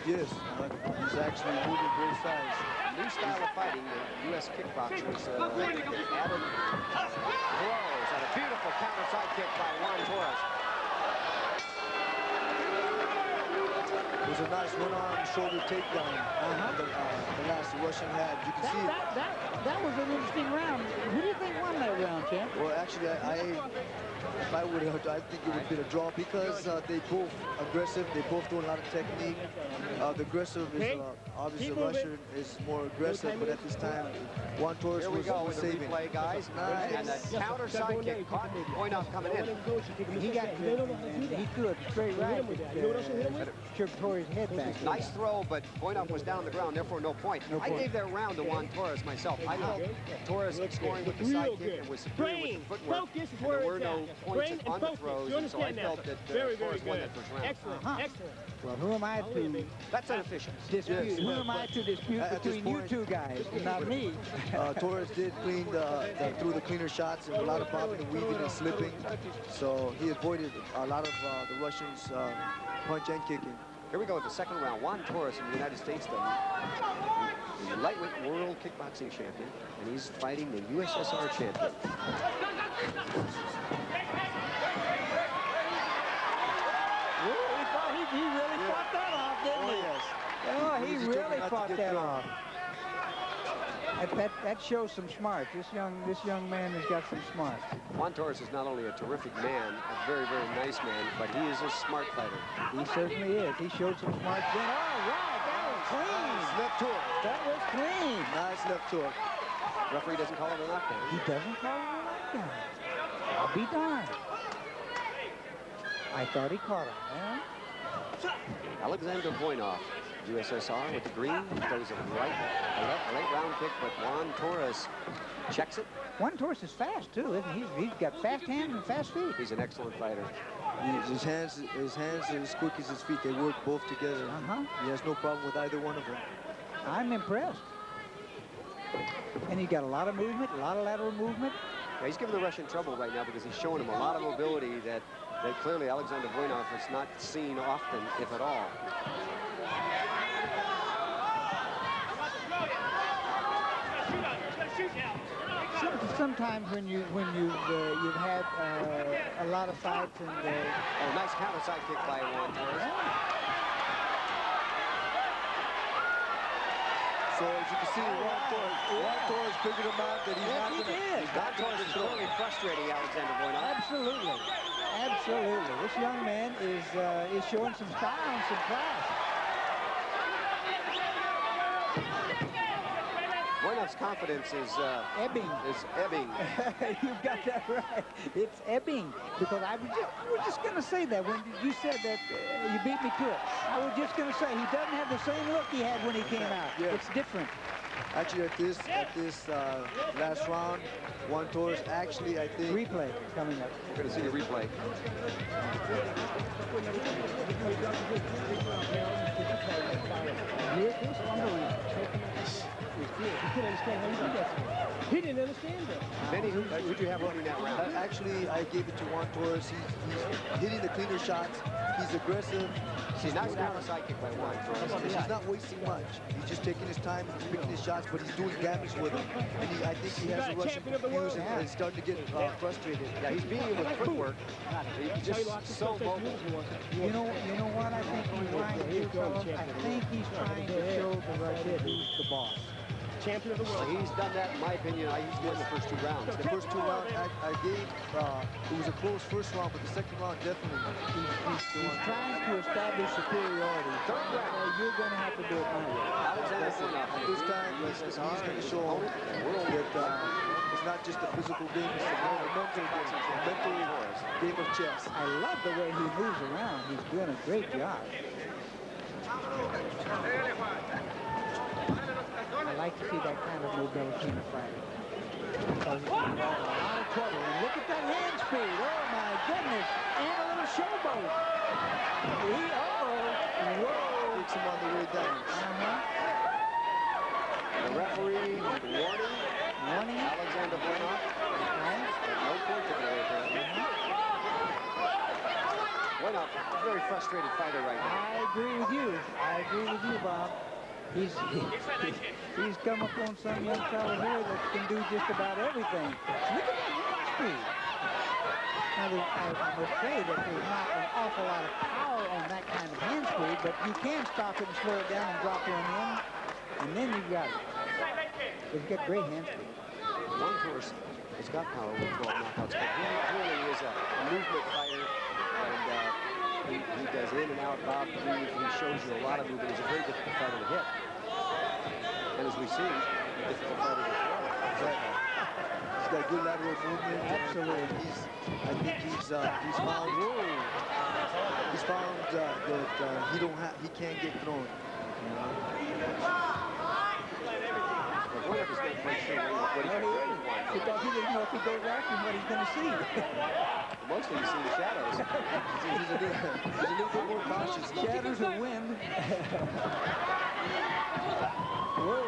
Yes, he's actually moving both sides. New style of fighting, the U.S. kickboxers added throws and a beautiful counter side kick by Juan Torres. It was a nice one-arm shoulder takedown. The last Russian had. You can see it. That was an interesting round. Who do you think won that round, champ? Well, actually, if I would have, I think it would have been a draw because they both aggressive. They both do a lot of technique. The aggressive is obviously Russian is more aggressive, but at this time, Juan Torres Here we was go with the saving. replay, guys. Nice. And the counter side kick caught Voinov coming in. He got he threw a straight right that shook Torres' head back. Nice throw, but Voinov was down on the ground, therefore no point. I gave that round to Juan Torres myself. I felt Torres scoring with the side kick and was superior with the footwork. And there were no points on the throws, and so I felt that Torres won that first round. Excellent, excellent. Well, who am I to That's unofficial. dispute? Yes. Who am I to dispute At this between you point- two guys, not me? Torres did clean through the cleaner shots and a lot of bobbing and weaving and slipping. So he avoided a lot of the Russians' punch and kicking. Here we go with the second round. Juan Torres from the United States, the lightweight world kickboxing champion, and he's fighting the USSR champion. He really fought that off, didn't he? Yes. Oh, he He's really determined not to fought get that thrown. off. That shows some smarts. This young man has got some smarts. Juan Torres is not only a terrific man, a very, very nice man, but he is a smart fighter. He certainly is. He showed some smarts then. All right, that was clean. Nice left hook. That was clean. Nice left hook. Referee doesn't call it a knockdown. He doesn't call it a knockdown. I'll be darned. I thought he caught him, man. Alexander Voinov, USSR with the green, throws it right, a late round kick, but Juan Torres checks it. Juan Torres is fast, too, isn't he? He's got fast hands and fast feet. He's an excellent fighter. His hands are as quick as his feet. They work both together. He has no problem with either one of them. I'm impressed. And he got a lot of movement, a lot of lateral movement. Yeah, he's giving the Russian trouble right now because he's showing him a lot of mobility that clearly Alexander Voinov has not seen often, if at all. Sometimes when you've had a lot of fights and Oh, nice counter side kick by Juan Torres. So as you can see, Juan Torres figured him out that he's not going to. Juan Torres is clearly frustrating Alexander Voinov. Absolutely. Absolutely. This young man is showing some style and some class. Voinov's confidence is Ebbing. You've got that right. It's ebbing. Because I was just going to say that when you said that you beat me to it. I was just going to say he doesn't have the same look he had when he came out. Yeah. It's different. Actually, at this last round, Juan Torres actually, I think. Replay coming up. We're going to see the replay. He didn't understand that. Benny, who'd you have winning that round? Actually, I gave it to Juan Torres. He's hitting the cleaner shots. He's aggressive. See, nice counter side kick by Juan Torres. He's not wasting much. He's just taking his time, he's picking his shots, but he's doing damage with them. And I think he has the Russian confused and he's starting to get frustrated. Yeah, he's beating him with footwork. He's just so mobile. You know what I think he's trying to do, fellas? I think he's trying to show the Russian who's the boss. Champion of the world. Well, he's done that, in my opinion. I used to win the first 2 rounds. The first 2 rounds, I gave, it was a close first round, but the second round definitely. He's trying to establish superiority. Third round. You're going to have to do it my way. Alexander Voinov. This time, he's going to show that it's not just a physical game, it's a mental game of chess. I love the way he moves around. He's doing a great job. I like to see that kind of mobility in a fighter. Because he's involved in a lot of trouble. And look at that hand speed. Oh, my goodness. And a little showboat. Whoa. Takes him on the way down. The referee, warning. Alexander Voinov. No point to the right there. Voinov, a very frustrated fighter right now. I agree with you, Bob. He's come up on some young fellow here that can do just about everything. Look at that hand speed. Now, I would say that there's not an awful lot of power on that kind of hand speed, but you can stop it and slow it down and drop one in, and then you've got it. He's got great hand speed. One course has got power with 12 knockouts, but he really is a movement fighter, and he does in and out, bob, weave. He shows you a lot of movement. He's a very difficult fighter to hit. And as we see, a difficult fighter to throw. Exactly. He's got good lateral movement. Absolutely. I think he's found that he can't get thrown. Voinov is not quite sure what he can do. Because he doesn't know if he goes after him what he's going to see. Mostly you see the shadows. He's a little bit more cautious. Shadows of wind. Whoa.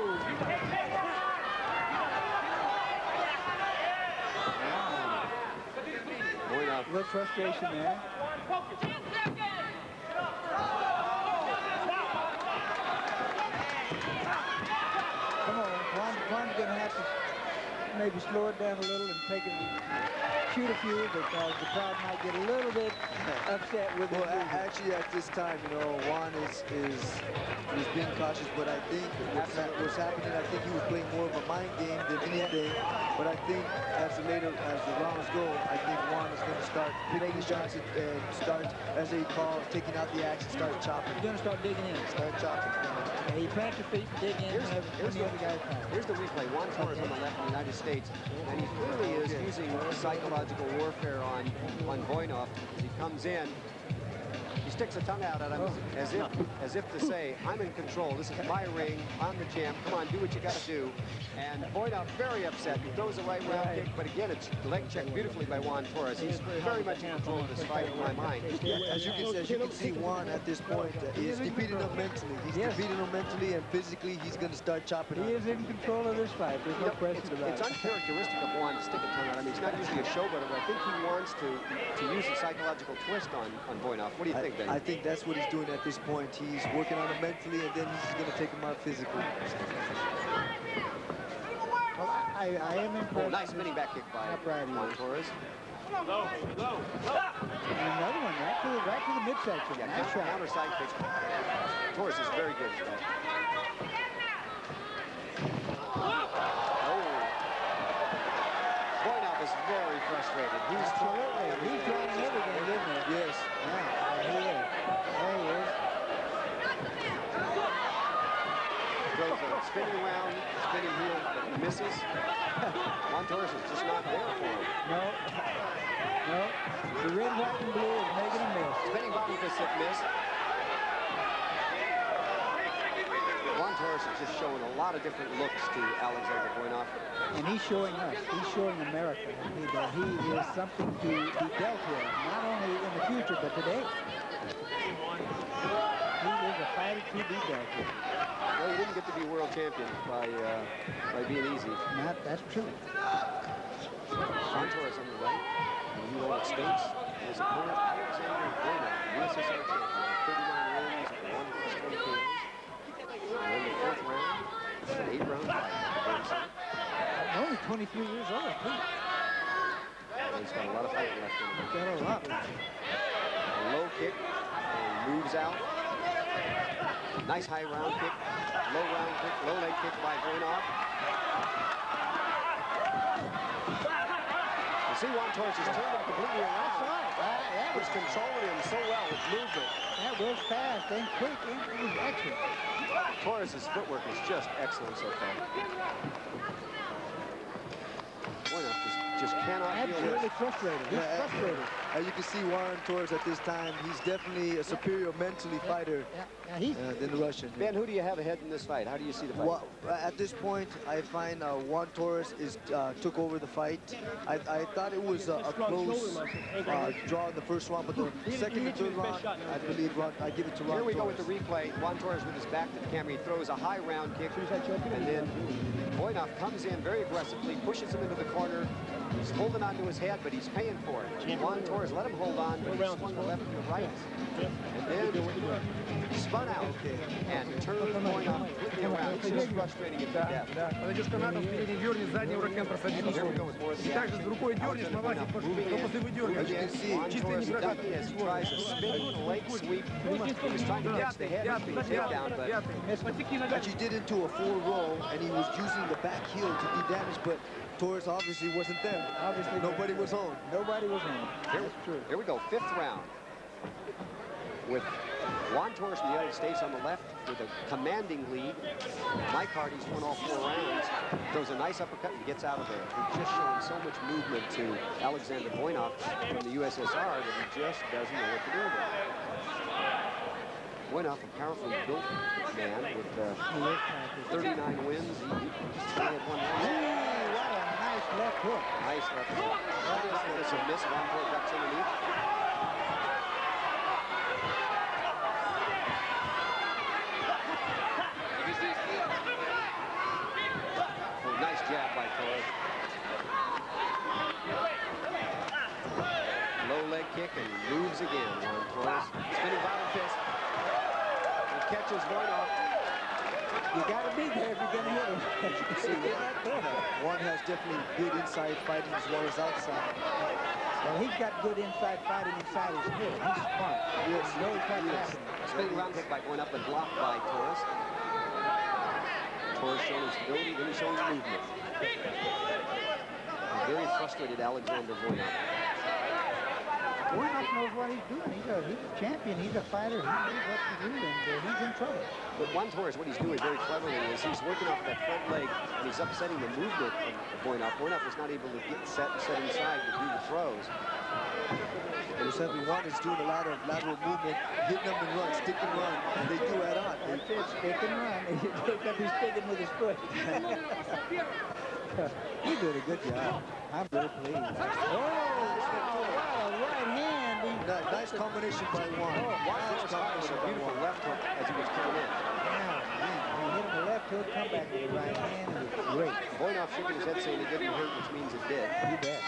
Voinov. A little frustration there. Come on, Juan's going to have to maybe slow it down a little and take it, shoot a few, because the crowd might get a little bit upset with Well, it. actually, at this time, Juan is being cautious, but I think what's happening, I think he was playing more of a mind game than anything. But I think as the rounds go, I think Juan is going to start taking shots and start, as they call, taking out the axe and start chopping. He's going to start digging in. Start chopping. Yeah, he plants your feet and dig in when the other guy comes. Here's the replay. Juan Torres on the left in the United States, and he really is using psychological warfare on Voinov. As he comes in, he sticks a tongue out at him as if to say, I'm in control. This is my ring. I'm the champ. Come on, do what you got to do. And Voinov very upset. He throws a right round kick, but again, it's leg checked beautifully by Juan Torres. He's very much in control of this fight, in my mind. As you can see, Juan at this point is defeating him mentally. He's defeating him mentally, and physically, he's going to start chopping. He is in control of this fight. There's no question about it. It's uncharacteristic of Juan to stick a tongue out. I mean, he's not usually a showboater, but I think he wants to use a psychological twist on Voinov. What do you think, Ben? I think that's what he's doing at this point. He's working on him mentally, and then he's going to take him out physically. Well, I am impressed. Oh, nice spinning back kick by Juan Torres. And another one right to the midsection. Yeah, Nice shot. counter side kick. Torres is very good at that. Oh. Voinov is very frustrated. He's trying everything, isn't he? Yes. Yeah, he is. There he is. Throws a spinning round, spinning heel, but misses. Juan Torres is just not there for him. No. The red, white, and blue is making a miss. Spinning bottom fist hit miss. Juan Torres is just showing a lot of different looks to Alexander Voinov. And he's showing us, he's showing America that he is something to be dealt with, not only in the future, but today. He is a fighter to be dealt with. Well, he didn't get to be world champion by being easy. That's true. Juan Torres on the right, in the United States. His opponent, Alexander Voinov, USSR champion, 39 wins, 1 plus 20 KOs. And in the fourth round, an 8-round fight. Only 23 years old, too. He's got a lot of fight left in him. He's got a lot. A low kick, and moves out. Nice high round kick, low round kick, low leg kick by Voinov. You see Juan Torres has turned him completely around. That's right. That He's controlling him so well with movement. That was fast and quick. It was excellent. Torres' footwork is just excellent so far. Voinov just cannot deal with Absolutely it. frustrated. He's frustrated. As you can see, Juan Torres at this time, he's definitely a superior mentally fighter than the Russian. Ben, who do you have ahead in this fight? How do you see the fight? Well, at this point, I find Juan Torres took over the fight. I thought it was a close draw in the first round, but the second and third round, I believe I give it to Juan Here we Torres. go with the replay. Juan Torres with his back to the camera. He throws a high round kick, and then Voinov comes in very aggressively, pushes him into the corner. He's holding onto his head, but he's paying for it. Juan Torres let him hold on, but he swung the left and the right. And then spun out and turned Voinov completely around. It's just frustrating it to death. Подойдешь канатом, передний дернешь, задний рукой просадить. И также с рукой дернешь, на лаке пошел, но после выдергиваешь. Чисто не прокат. As he tries a spin leg sweep, he was trying to catch the head of the takedown, but Actually did into a full roll, and he was using the back heel to do damage, but Torres obviously wasn't there. Obviously, nobody was on. Nobody was on. That's true. Here we go, fifth round. With Juan Torres from the United States on the left with a commanding lead. Mike Hardy's won all 4 rounds. Throws a nice uppercut and gets out of there. He's just showing so much movement to Alexander Voinov from the USSR that he just doesn't know what to do with it. Voinov, a powerfully built man with 39 wins. He only had 1 loss. What a nice left hook. Nice left hook. That's a miss. Juan Torres ducks underneath. Nice jab by Torres. Low leg kick and moves again. Juan Torres. Spinning bottom fist. He catches Voinov. You got to be there if you're going to hit him. You can see Juan has definitely good inside fighting as well as outside. Well, he's got good inside fighting inside his head. He's smart. Yes, he knows what's happening. Spinning round kick by Voinov, but blocked by Torres. Torres showing his ability, then he's showing movement. A very frustrated Alexander Voinov. Voinov knows what he's doing. He's a champion. He's a fighter. He knows what to do, and he's in trouble. But Juan Torres, what he's doing very cleverly is he's working off that front leg, and he's upsetting the movement of Voinov. Voinov was not able to get set inside to do the throws. And essentially Juan is doing a lot of lateral movement, hitting them and run, stick and run, and they do add on. That's it, stick and run. He's sticking with his foot. He did a good job. I'm very pleased. Oh, wow, right hand. Nice combination by Juan. Juan Torres with a beautiful left hook as he was coming in. He hit him the left hook, come back with the right hand, and it was great. Voinov shaking his head saying it didn't hurt, which means it did. You bet.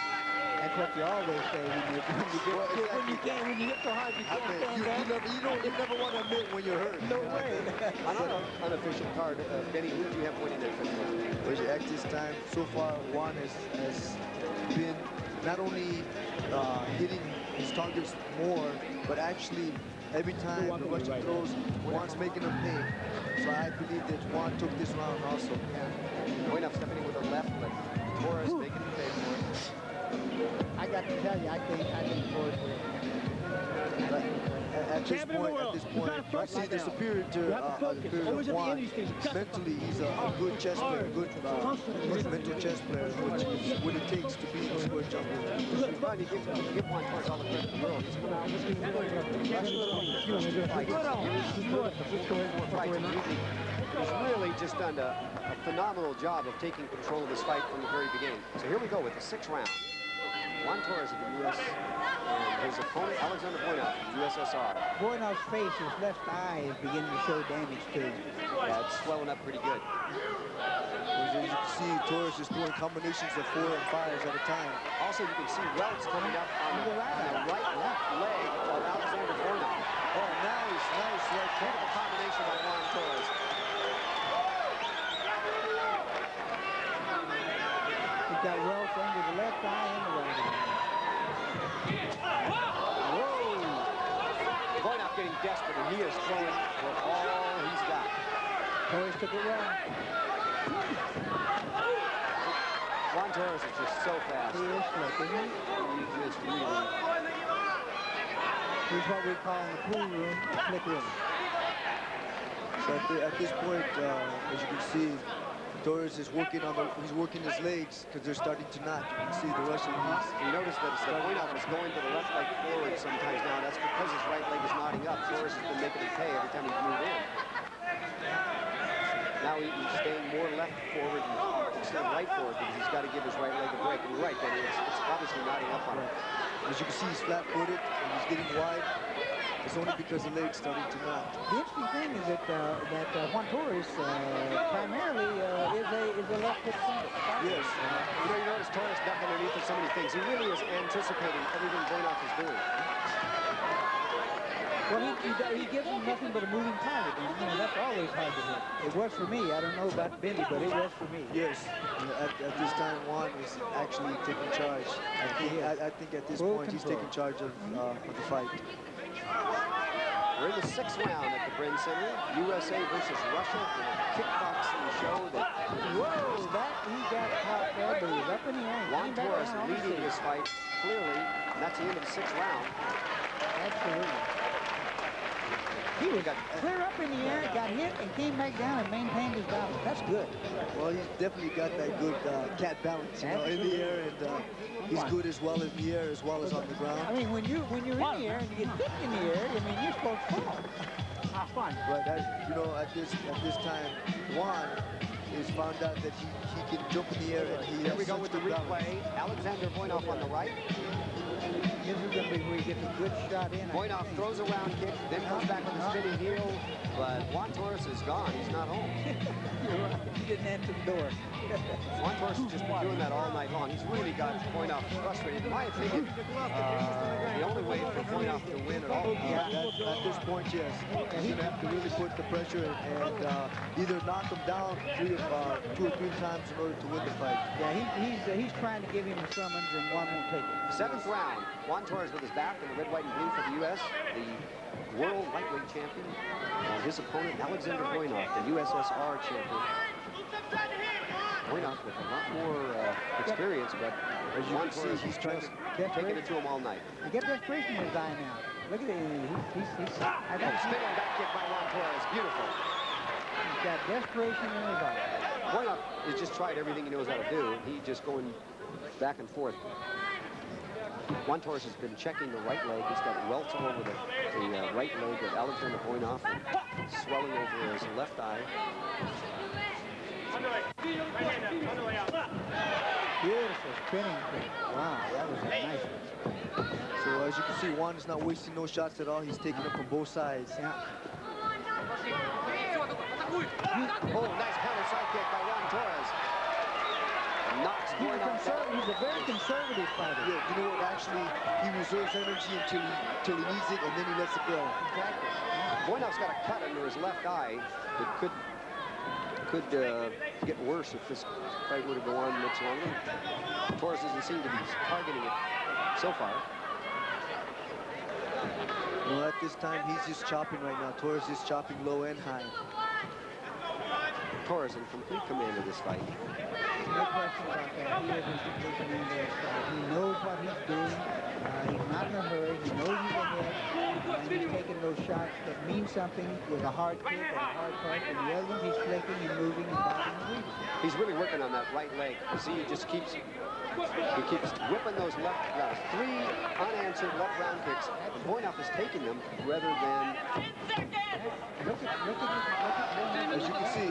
That's what you always say when you hit so hard you can't stand up. You never want to admit when you're hurt. No way. On our unofficial card, Benny, who do you have winning that fight? At this time, so far, Juan has been not only hitting his targets more, but actually every time the Russian throws, Juan's making him pay. So I believe that Juan took this round also. Voinov stepping in with a left, but Torres making him pay for it. I got to tell you, I think Torres will. At this point, I see the superior Juan. Mentally, he's a good chess player, good mental chess player, which is what it takes to be a square champion. But you give Juan Torres all the credit in the world. He's really just done a phenomenal job of taking control of this fight from the very beginning. So here we go with the 6th round. Juan Torres of the U.S. and his opponent, Alexander Voinov of the USSR. Voinov's face, his left eye is beginning to show damage too. Yeah, it's swelling up pretty good. As you can see, Torres is throwing combinations of 4 and 5s at a time. Also, you can see welts coming up on the right leg of Alexander Voinov. Oh, nice right Kind of a combination by Juan Torres. He's got welts under the left eye and the right eye. Whoa! Voinov getting desperate, and he is throwing for all he's got. Torres took it well. Juan Torres is just so fast. He is slick, isn't he? He just really... He's what we call in the pool room, slick room. So at this point, as you can see, Torres is working he's working his legs because they're starting to knot. You can see the Russian. You notice that Voinov is going to the left leg forward sometimes now. That's because his right leg is knotting up. Torres has been making him pay every time he's moved in. Now he's staying more left forward instead of right forward because he's got to give his right leg a break. And you're right, Benny, it's obviously knotting up on him. As you can see, he's flat-footed and he's getting wide. It's only because the leg's starting to knot. The interesting thing is that Juan Torres primarily is a left-foot fighter. Yes. You notice Torres duck underneath of so many things. He really is anticipating everything Voinov is doing. Well, he gives him nothing but a moving target, and you know that's always hard to hit. It was for me. I don't know about Benny, but it was for me. Yes. At this time, Juan is actually taking charge. I think at this point he's taking charge of the fight. We're in the 6th round at the Brin Center. USA versus Russia in a kickboxing show that... Whoa, that he got caught there, but he was up in the air. Juan Torres leading this fight clearly, and that's the end of the 6th round. Absolutely. He was clear up in the air, got hit, and came back down and maintained his balance. That's good. Well, he's definitely got that good cat balance, you know, in the air, and he's good as well in the air as well as on the ground. I mean, when you're in the air and you get hit in the air, I mean, you're supposed to fall. But you know, at this time, Juan has found out that he can jump in the air, and he Here we go with the replay. Alexander Voinov on the right. This is going to be where he gets a good shot in. Voinov throws a round kick, then comes back with a spinning heel, but Juan Torres is gone. He's not home. You're right. He didn't answer the door. Juan Torres has just been doing that all night long. He's really got Voinov frustrated. In my opinion, the only way for Voinov to win at all. At this point, yes. He's going to have to really put the pressure and either knock him down 2 or 3 times in order to win the fight. Yeah, he's trying to give him a summons, and Juan won't take it. 7th round. Juan Torres with his back in the red, white, and blue for the U.S., the world lightweight champion. And his opponent, Alexander Voinov, the USSR champion. Voinov with a lot more experience, but as Juan Torres, he's trying to taking it to him all night. You get desperation in his eye now. Look at it. He's I got a spinning back kick by Juan Torres. Beautiful. He's got desperation in his eye. Voinov has just tried everything he knows how to do. He's just going back and forth. Juan Torres has been checking the right leg. He's got welts all over the right leg of Alexander Voinov, and swelling over his left eye. Beautiful spinning kick. Wow, that was a nice one. So as you can see, Juan is not wasting no shots at all. He's taking them from both sides. Yeah. Oh, nice counter side kick by Juan Torres. Knocks Voinov down. He's a very conservative fighter. Yeah, you know what? Actually, he reserves energy until he needs it, and then he lets it go. Exactly. Voinov's got a cut under his left eye that could get worse if this fight were to go on much longer. Torres doesn't seem to be targeting it so far. No, at this time, he's just chopping right now. Torres is chopping low and high. Torres in complete command of this fight. No question about that. He is in complete command of this fight. He knows what he's doing. He's not in a hurry. He knows he's ahead. And he's taking those shots that mean something with a hard kick and a hard punch. And the other ones, he's flicking and moving and dodging and weaving. He's really working on that right leg. You see, he just keeps whipping those left, 3 unanswered left round kicks. And Voinov is taking them rather than... Look at As you can see,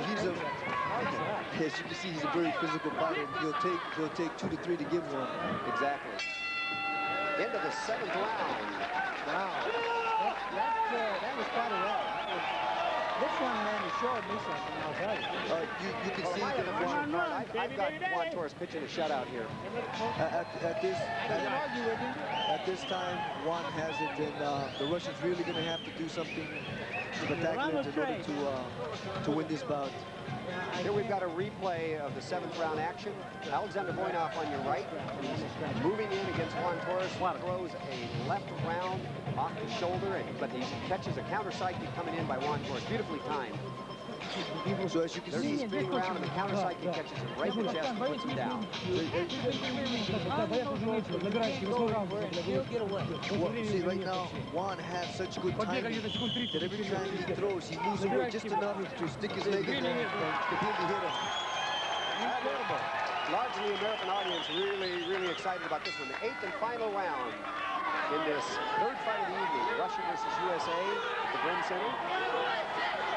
he's a very physical fighter. He'll take 2 to 3 to give one. Exactly. End of the 7th round. Wow. That was quite a round. This young man is showing me something, I'll tell you. You can see I've got Juan Torres pitching a shutout here. At this time, Juan has it, and the Russians really going to have to do something spectacular in order to win this bout. Here we've got a replay of the 7th round action. Alexander Voinov on your right. He's moving in against Juan Torres. Throws a left round off the shoulder, but he catches a counter side kick coming in by Juan Torres. Beautifully timed. So as you can There's see, the spinning round, and the counter side kick catches him right in the chest and puts him down. see right now, Juan has such good timing that every time he throws, he moves away just enough to stick his leg in there and completely hit him. incredible. Largely American audience really excited about this one. The 8th and final round in this third fight of the evening. Russia versus USA at the Bren Center.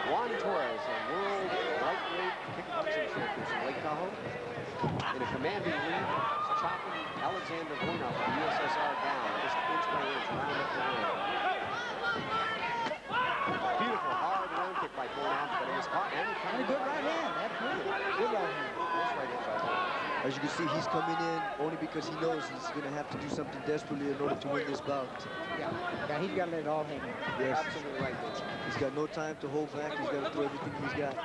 Juan Torres, a world lightweight kickboxing champion from Lake Tahoe. In a commanding lead, chopping Alexander Voinov from the USSR down, just inch by inch, round up the round. Beautiful, hard round kick by Voinov, but it was caught and And a good right hand, absolutely. Good right hand. nice right hand by Voinov. As you can see, he's coming in only because he knows he's going to have to do something desperately in order to win this bout. Yeah, he's got to let it all hang. Yes. Absolutely right, Vince. He's got no time to hold back. He's got to throw everything he's got.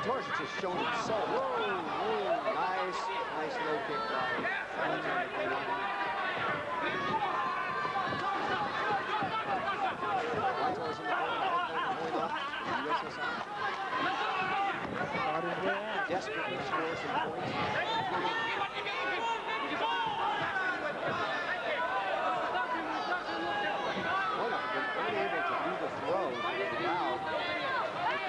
Torres has just shown himself. Whoa, nice low kick by Alexander Voinov. Juan Torres in the corner, Alexander Voinov, USSR. Desperately scores some points. Voinov has been unable to do the throw that was allowed.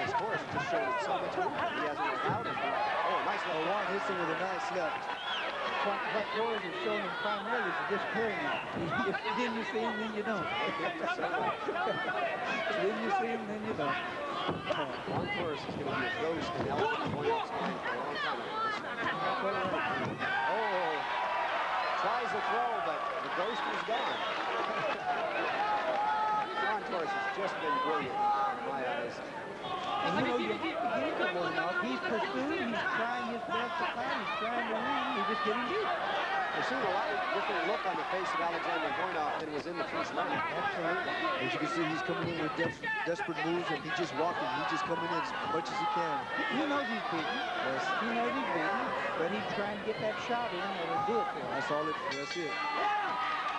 His Torres has just shown so much movement. He hasn't allowed him to. Oh, nice left. Juan hits him with a nice left. What Torres has shown him primarily is just carrying him. Then you see him, then you don't. Then you see him, then you don't. Juan Torres is going to be a ghost in Alexander Voinov's mind for a long time. Oh, tries to throw, but the ghost is gone. Juan Torres has just been brilliant in my eyes. And you know, you have to get him going off. He's pursuing, he's trying his best to fight, he's trying to win, he's just getting beat. We've seen a lot of different look on the face of Alexander Voinov than was in the first round. Absolutely. As you can see, he's coming in with desperate moves, and he's just walking. He's just coming in as much as he can. He knows he's beaten. Yes. He knows he's beaten, but he's trying to get that shot in that'll do it for him. That's all it. That's it.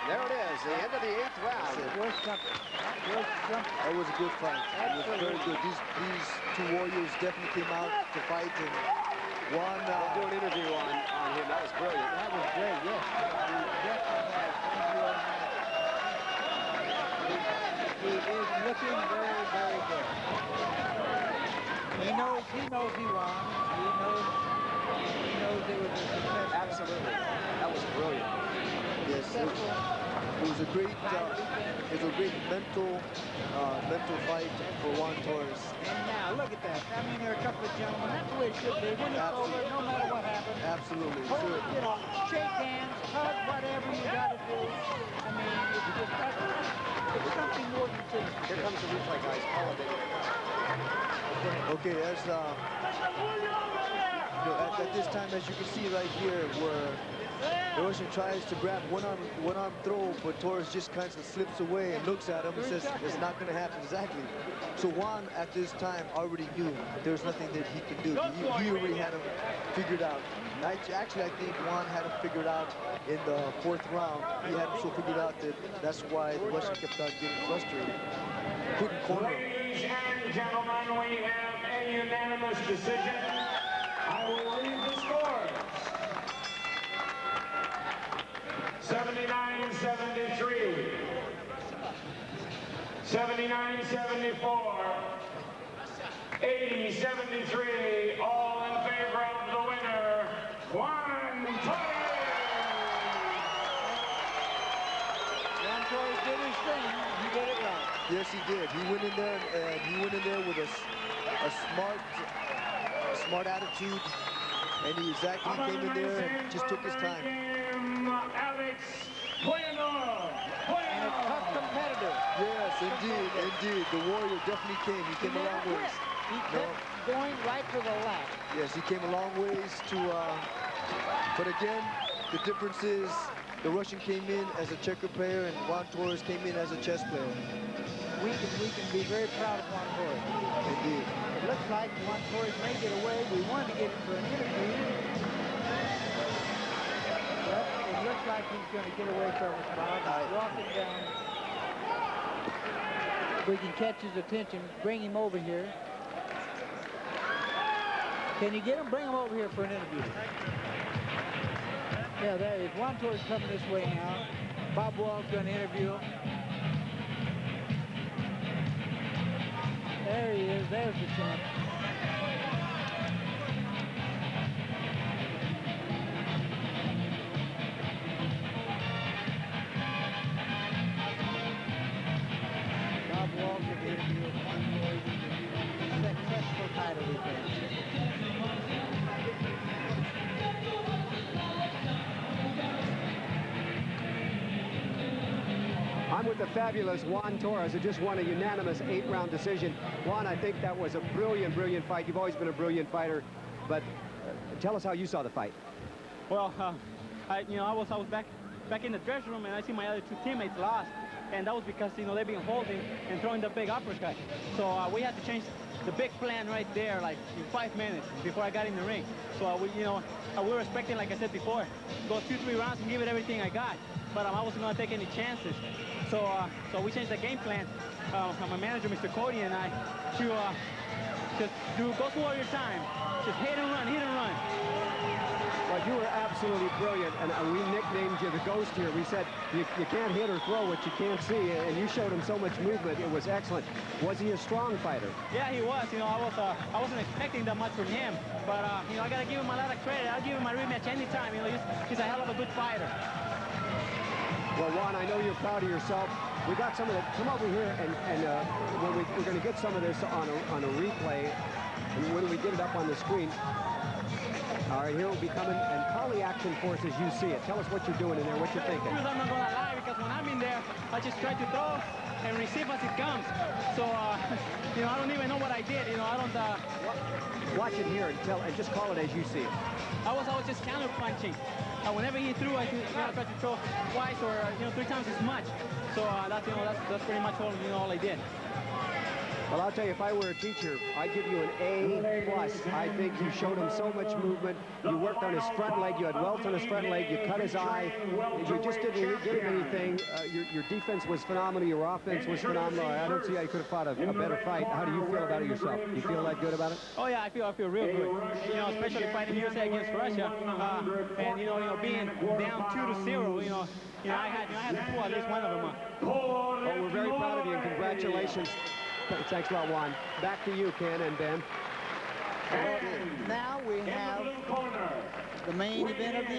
There it is, the end of the 8th round. Was something. Was something. That was a good fight. It was very good. These two warriors definitely came out to fight, and Juan. We'll do an interview on him. That was brilliant. That was great, yes. He is looking very, very good. He knows he won. He knows it was a success. Absolutely. That was brilliant. Yes, it was a great mental fight for Juan Torres. And now, look at that. I mean, there are a couple of gentlemen. That's the way it should be. When it's over, no matter what happens. Absolutely. Hold, Sure. you know, shake hands, hug, whatever you got to do. I mean, it's just it's something more than just. Here comes the replay, guys. Call it. Okay, as at this time, as you can see right here, where the Russian tries to grab one arm throw, but Torres just kind of slips away and looks at him and says, "It's not going to happen." Exactly. So Juan, at this time, already knew there's nothing that he could do. He already had him figured out. Actually, I think Juan had him figured out in the 4th round. He had him so figured out that that's why the Russian kept on getting frustrated. Couldn't corner him. Ladies and gentlemen, we have a unanimous decision. I will read the scores. 79-73, 79-74, 80-73, all in favor of the winner, Juan Torres. Juan Torres did his thing. He did it right. Yes, he did. He went in there, and he went in there with a smart attitude, and he exactly came in there and just took his time. Alex Bueno. And a tough competitor. Yes, indeed. The warrior definitely came. He came a long ways. He kept going right to the left. Yes, he came a long ways to, but again, the difference is the Russian came in as a checker player and Juan Torres came in as a chess player. We can be very proud of Juan Torres. Indeed. It looks like Juan Torres may get away. We wanted to get him for an interview. But it looks like he's going to get away from us, Bob. He's walking down. We can catch his attention, bring him over here. Can you get him? Bring him over here for an interview. Yeah, there he is. Juan Torres coming this way now. Bob Wall's going to interview him. There he is. There's the champ. with the fabulous Juan Torres, who just won a unanimous 8-round decision. Juan, I think that was a brilliant, brilliant fight. You've always been a brilliant fighter, but tell us how you saw the fight. Well, I was back in the dressing room, and I see my other 2 teammates lost, and that was because they've been holding and throwing the big uppercut. So we had to change the big plan right there, like in 5 minutes before I got in the ring. So we were expecting, like I said before, go 2-3 rounds and give it everything I got. But I wasn't going to take any chances. So we changed the game plan. My manager, Mr. Cody, and I, to just do Ghost Warrior time. Just hit and run, hit and run. Well, you were absolutely brilliant, and we nicknamed you the Ghost here. We said you can't hit or throw what you can't see, and you showed him so much movement. It was excellent. Was he a strong fighter? Yeah, he was. I wasn't expecting that much from him, but I got to give him a lot of credit. I'll give him a rematch anytime. He's a hell of a good fighter. Well, Juan, I know you're proud of yourself. We got some of the. Come over here, and we're going to get some of this on a replay, and when we get it up on the screen. All right, here will be coming, and call the action for us as you see it. Tell us what you're doing in there, what you're thinking. I'm not going to lie, because when I'm in there, I just try to throw and receive as it comes. So, I don't even know what I did. I don't. Watch it here and just call it as you see it. I was just counter punching. Whenever he threw, I tried to throw twice or 3 times as much. So that's pretty much all I did. Well, I'll tell you, if I were a teacher, I'd give you an A+. I think you showed him so much movement. You worked on his front leg. You had welts on his front leg. You cut his eye. You just didn't give him anything. Your defense was phenomenal. Your offense was phenomenal. I don't see how you could have fought a better fight. How do you feel about it yourself? Do you feel that good about it? Oh yeah, I feel real good. Especially fighting USA against Russia, and being down 2-0. I had to pull at least one of them up. Well, we're very proud of you, and congratulations. Thanks a lot, Juan. Back to you, Ken and Ben. Now we have the main event of the